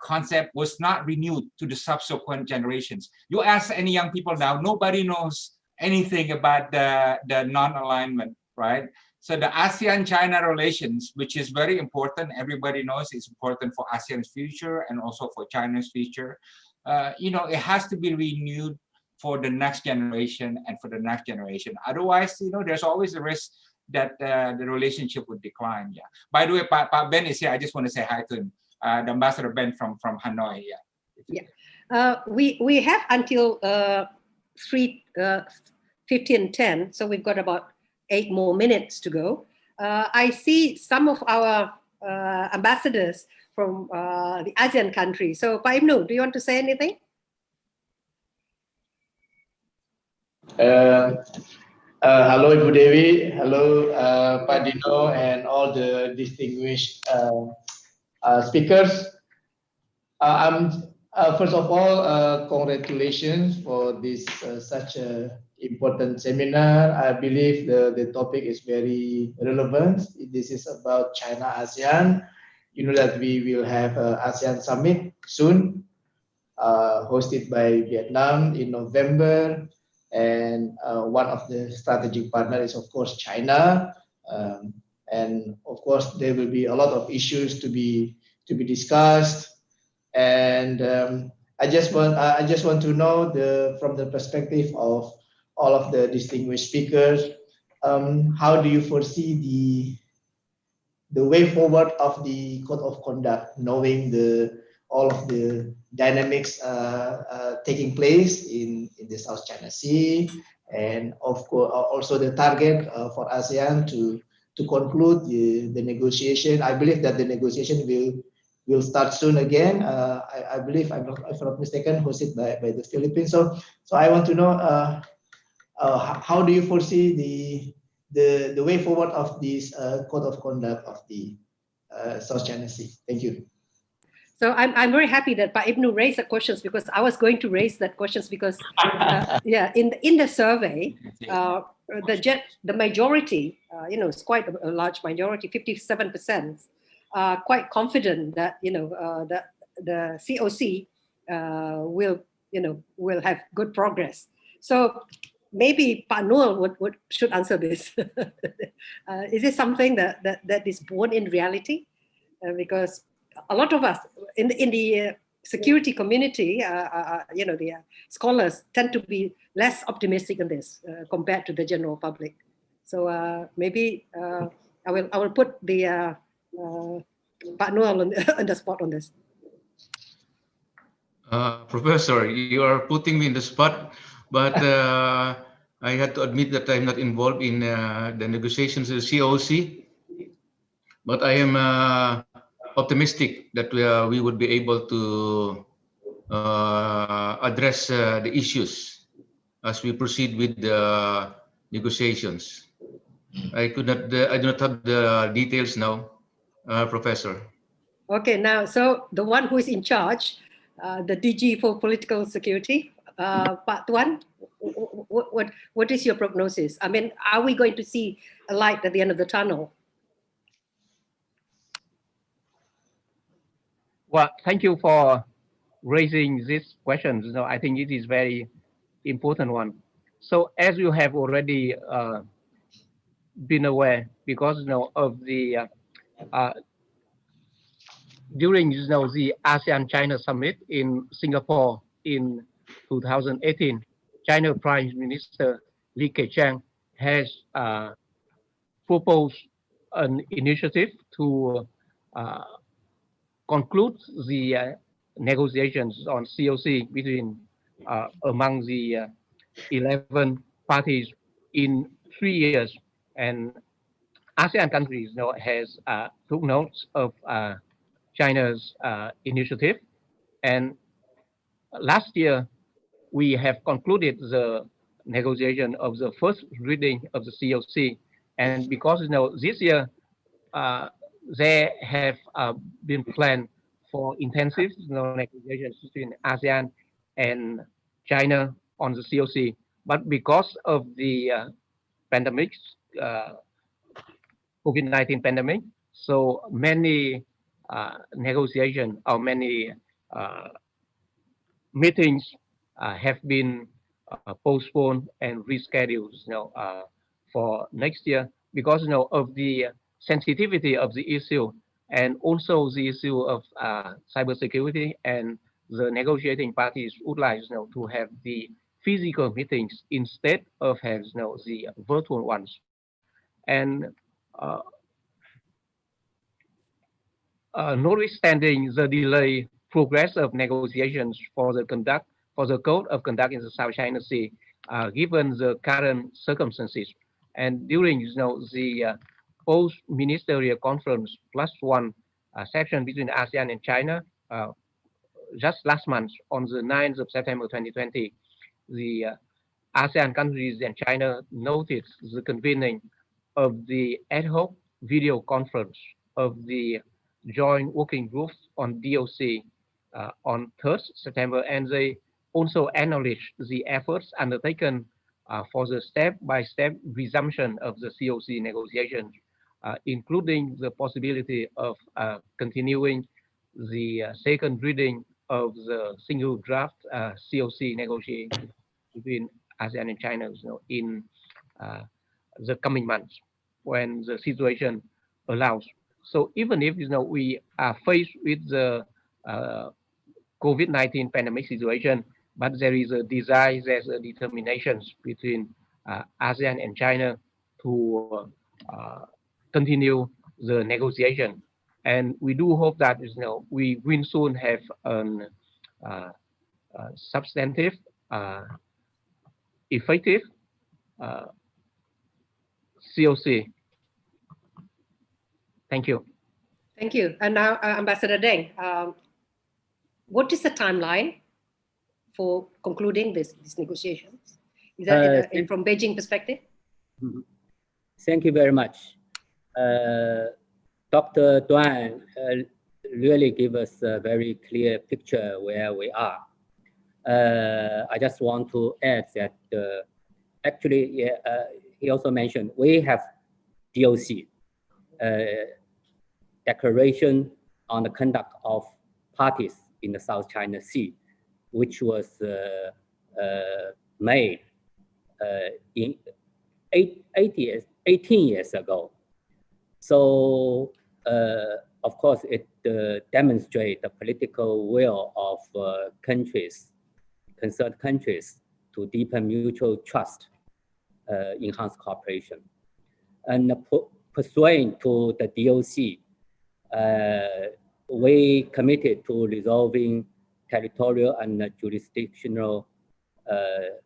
concept was not renewed to the subsequent generations. You ask any young people now, nobody knows anything about the non-alignment, right? So the ASEAN-China relations, which is very important, everybody knows it's important for ASEAN's future and also for China's future. It has to be renewed for the next generation and for the next generation. Otherwise, there's always a risk that the relationship would decline. Yeah. By the way, Pa Ben is here. I just want to say hi to him. The Ambassador Ben from Hanoi. Yeah. Yeah. We have until 15:10, so we've got about 8 more minutes to go. I see some of our ambassadors from the ASEAN countries. So, Pa Ibnu, do you want to say anything? Hello, Ibu Dewi. Hello, Pak Dino, and all the distinguished speakers. First of all, congratulations for this such an important seminar. I believe the topic is very relevant. This is about China-ASEAN. You know that we will have ASEAN Summit soon, hosted by Vietnam in November. And one of the strategic partners is, of course, China. And of course, there will be a lot of issues to be discussed. And I just want to know from the perspective of all of the distinguished speakers, how do you foresee the way forward of the code of conduct, knowing all of the dynamics taking place in the South China Sea, and of course also the target for ASEAN to conclude the negotiation. I believe that the negotiation will start soon again. I believe, if I'm not mistaken, hosted by the Philippines. So I want to know how do you foresee the way forward of this code of conduct of the South China Sea. Thank you. So I'm very happy that Pak Ibnu raised the questions, because I was going to raise that questions, because yeah, in the survey, the majority, it's quite a large majority, 57%, are quite confident that that the COC will have good progress. So maybe Pak Noel should answer this. Is this something that is born in reality? Because a lot of us in the security community, the scholars tend to be less optimistic on this compared to the general public. So maybe I will put the Pak Noel on the spot on this. Professor, you are putting me in the spot, but I had to admit that I'm not involved in the negotiations with the COC. But I am optimistic that we would be able to address the issues as we proceed with the negotiations. I do not have the details now, Professor. Okay, now, so the one who is in charge, the DG for Political Security, Pak Tuan, what is your prognosis? I mean, are we going to see a light at the end of the tunnel? Well, thank you for raising this question. I think it is very important one. So as you have already been aware, because of the during the ASEAN-China summit in Singapore in 2018, China Prime Minister Li Keqiang has proposed an initiative to conclude the negotiations on COC between among the 11 parties in 3 years, and ASEAN countries has took notes of China's initiative, and last year we have concluded the negotiation of the first reading of the COC, and because this year there have been planned for intensive negotiations between ASEAN and China on the COC, but because of the pandemic, COVID-19 pandemic, so many negotiations or many meetings have been postponed and rescheduled for next year, because of the sensitivity of the issue, and also the issue of cybersecurity, and the negotiating parties would like to have the physical meetings instead of have the virtual ones. And notwithstanding the delay progress of negotiations for the code of conduct in the South China Sea, given the current circumstances, and during the post-ministerial conference +1 session between ASEAN and China just last month on the 9th of September 2020, the ASEAN countries and China noted the convening of the ad hoc video conference of the joint working groups on DOC on 3rd September, and they also acknowledged the efforts undertaken for the step-by-step resumption of the COC negotiations, including the possibility of continuing the second reading of the single draft COC negotiation between ASEAN and China in the coming months when the situation allows. So even if we are faced with the COVID-19 pandemic situation, but there is a desire, there's a determination between ASEAN and China to continue the negotiation, and we do hope that we will soon have a substantive, effective COC. Thank you. Thank you. And now, Ambassador Deng, what is the timeline for concluding these negotiations? Is that from Beijing perspective? Thank you very much. Dr. Duan really gave us a very clear picture where we are. I just want to add that actually, he also mentioned we have DOC, Declaration on the Conduct of Parties in the South China Sea, which was made in 18 years ago. So, of course, it demonstrates the political will of concerned countries to deepen mutual trust, enhance cooperation. And pursuant to the DOC, we committed to resolving territorial and jurisdictional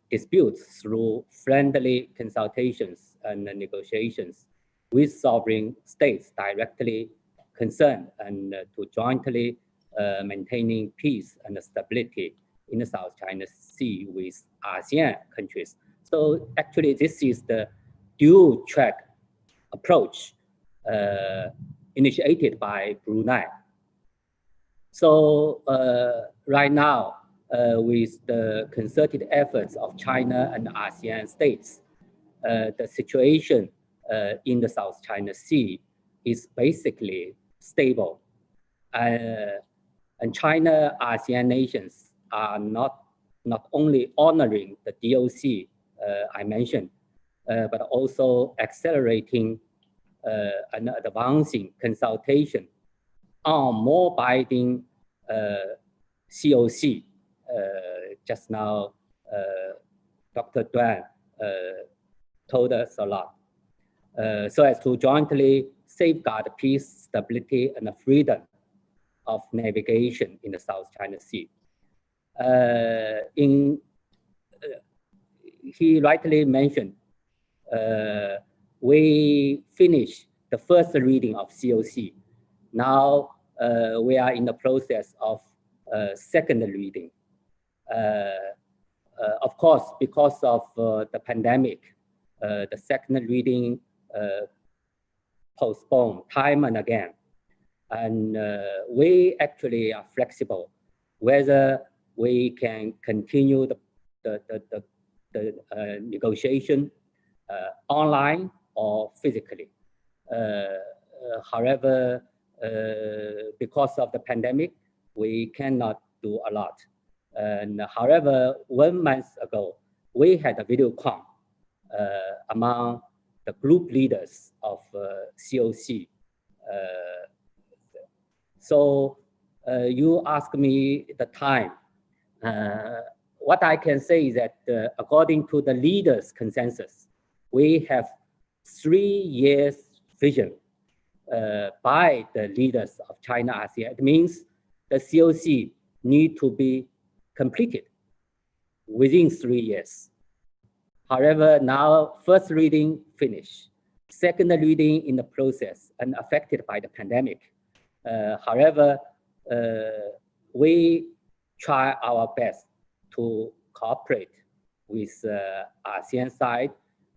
disputes through friendly consultations and negotiations with sovereign states directly concerned, and to jointly maintaining peace and stability in the South China Sea with ASEAN countries. So actually, this is the dual track approach initiated by Brunei. So right now, with the concerted efforts of China and ASEAN states, the situation in the South China Sea is basically stable. And China, ASEAN nations are not only honoring the DOC I mentioned, but also accelerating and advancing consultation on more binding COC. Just now, Dr. Duan told us a lot. So as to jointly safeguard peace, stability, and the freedom of navigation in the South China Sea. He rightly mentioned, we finished the first reading of COC. Now we are in the process of second reading. Of course, because of the pandemic, the second reading postponed time and again. And we actually are flexible whether we can continue the negotiation online or physically. However, because of the pandemic, we cannot do a lot. And however, 1 month ago, we had a video con among the group leaders of COC. So you asked me the time. What I can say is that according to the leaders' consensus, we have 3 years vision by the leaders of China ASEAN. It means the COC need to be completed within 3 years. However, now first reading finished, second reading in the process and affected by the pandemic. However, we try our best to cooperate with ASEAN side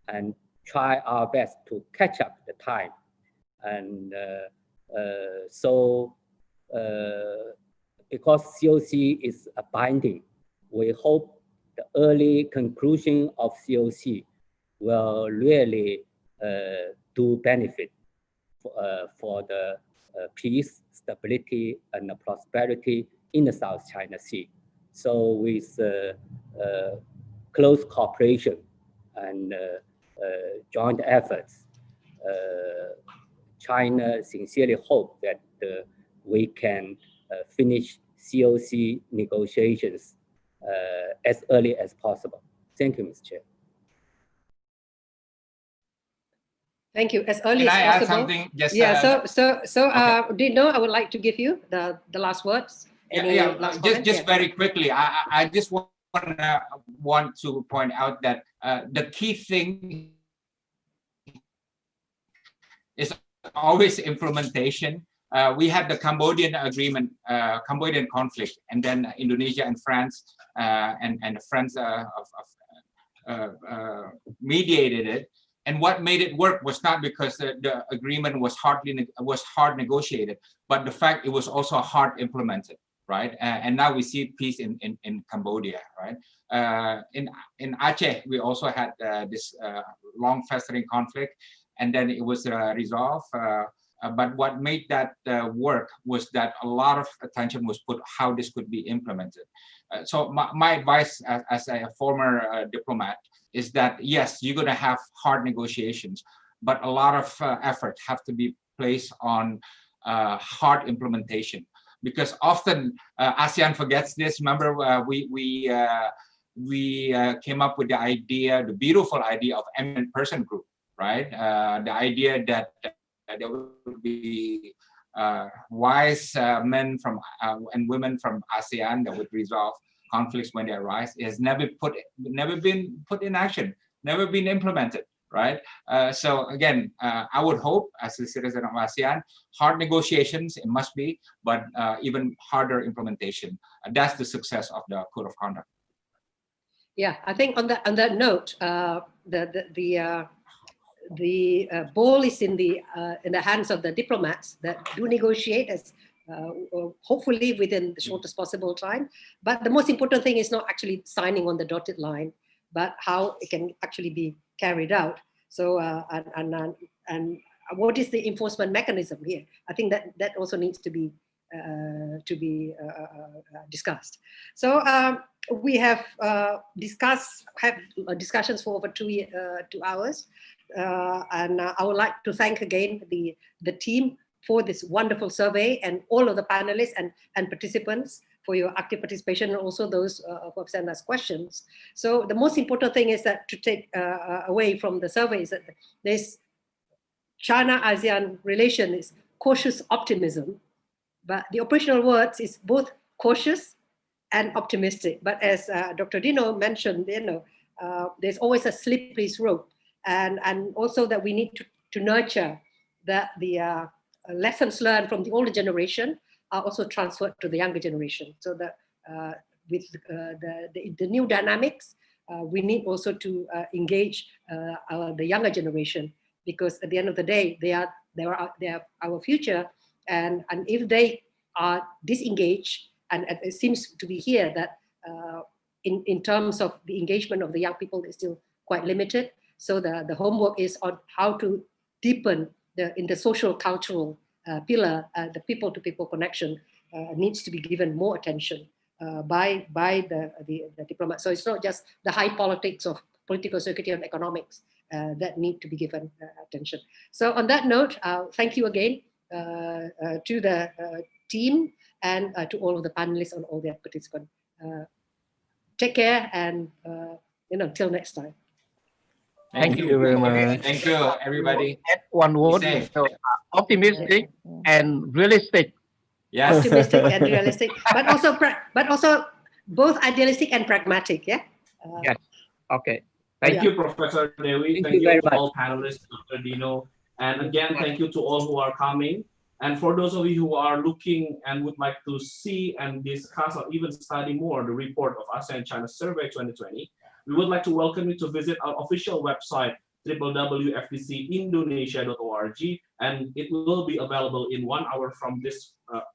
and try our best to catch up the time. And because COC is a binding, we hope the early conclusion of COC will really do benefit for the peace, stability, and prosperity in the South China Sea. So with close cooperation and joint efforts, China sincerely hope that we can finish COC negotiations as early as possible. Thank you, Mr. Chair. Thank you. As early as possible. Can I add something? Just, yeah. Okay. Dino, I would like to give you the last words. Just very quickly. I just want to point out that the key thing is always implementation. We had the Cambodian agreement, Cambodian conflict, and then Indonesia and France, and France mediated it. And what made it work was not because the agreement was hard negotiated, but the fact it was also hard implemented, right? And now we see peace in Cambodia, right? In Aceh, we also had this long festering conflict, and then it was resolved. But what made that work was that a lot of attention was put how this could be implemented. So my advice as a former diplomat is that, yes, you're going to have hard negotiations, but a lot of effort have to be placed on hard implementation. Because often ASEAN forgets this. Remember, we came up with the beautiful idea of eminent person group, right? The idea that there would be wise men from and women from ASEAN that would resolve conflicts when they arise. It has never been put in action, never been implemented, right? So again, I would hope as a citizen of ASEAN, hard negotiations, it must be, but even harder implementation. That's the success of the code of conduct. Yeah, I think on that note, the ball is in the hands of the diplomats that do negotiate as hopefully within the shortest possible time. But the most important thing is not actually signing on the dotted line, but how it can actually be carried out. So and what is the enforcement mechanism here? I think that also needs to be discussed. So we have discussions for over 2 hours, and I would like to thank again the team for this wonderful survey, and all of the panelists and participants for your active participation, and also those who have sent us questions. So the most important thing is that to take away from the survey is that this China-ASEAN relation is cautious optimism, but the operational words is both cautious and optimistic. But as Dr. Dino mentioned, there's always a slippery slope, and also that we need to nurture that the lessons learned from the older generation are also transferred to the younger generation. So that with the new dynamics, we need also to engage the younger generation, because at the end of the day, they are our future, and if they are disengaged, and it seems to be here that in terms of the engagement of the young people is still quite limited. So the homework is on how to deepen in the social cultural pillar, the people-to-people connection needs to be given more attention by the diplomats. So it's not just the high politics of political security and economics that need to be given attention. So on that note, thank you again to the team and to all of the panelists and all their participants. Take care, and till next time. Thank you very much. Thank you, everybody. One word, optimistic and realistic. Yes. Optimistic and realistic, but also both idealistic and pragmatic. Yeah. Yes. Okay. Thank you, Professor Dewi. Thank you to all panelists, Dr. Dino, and again, thank you to all who are coming. And for those of you who are looking and would like to see and discuss or even study more the report of ASEAN-China Survey 2020, we would like to welcome you to visit our official website, www.fpcindonesia.org, and it will be available in 1 hour from this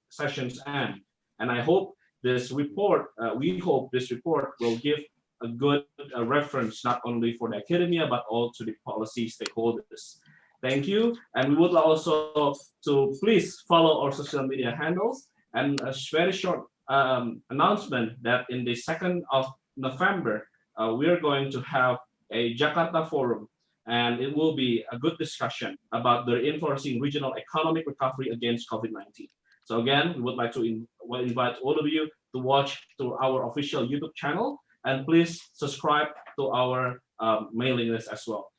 session's end. And I hope this report, we hope this report will give a good reference not only for the academia, but also the policy stakeholders. Thank you. And we would also to please follow our social media handles, and a very short announcement that in the 2nd of November, we are going to have a Jakarta forum, and it will be a good discussion about the reinforcing regional economic recovery against COVID-19. So again, we would like to invite all of you to watch to our official YouTube channel, and please subscribe to our mailing list as well.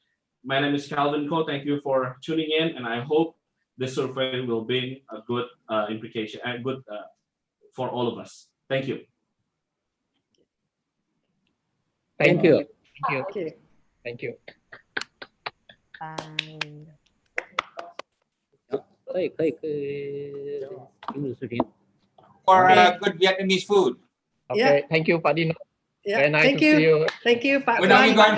My name is Calvin Ko. Thank you for tuning in, and I hope this survey will bring a good implication and good for all of us. Thank you. Thank you. Okay. Thank you. For good Vietnamese food. Okay. Thank you, Pak Dino. Yeah. Very nice Thank to you. see you. Thank you, Pak When are we Wan. going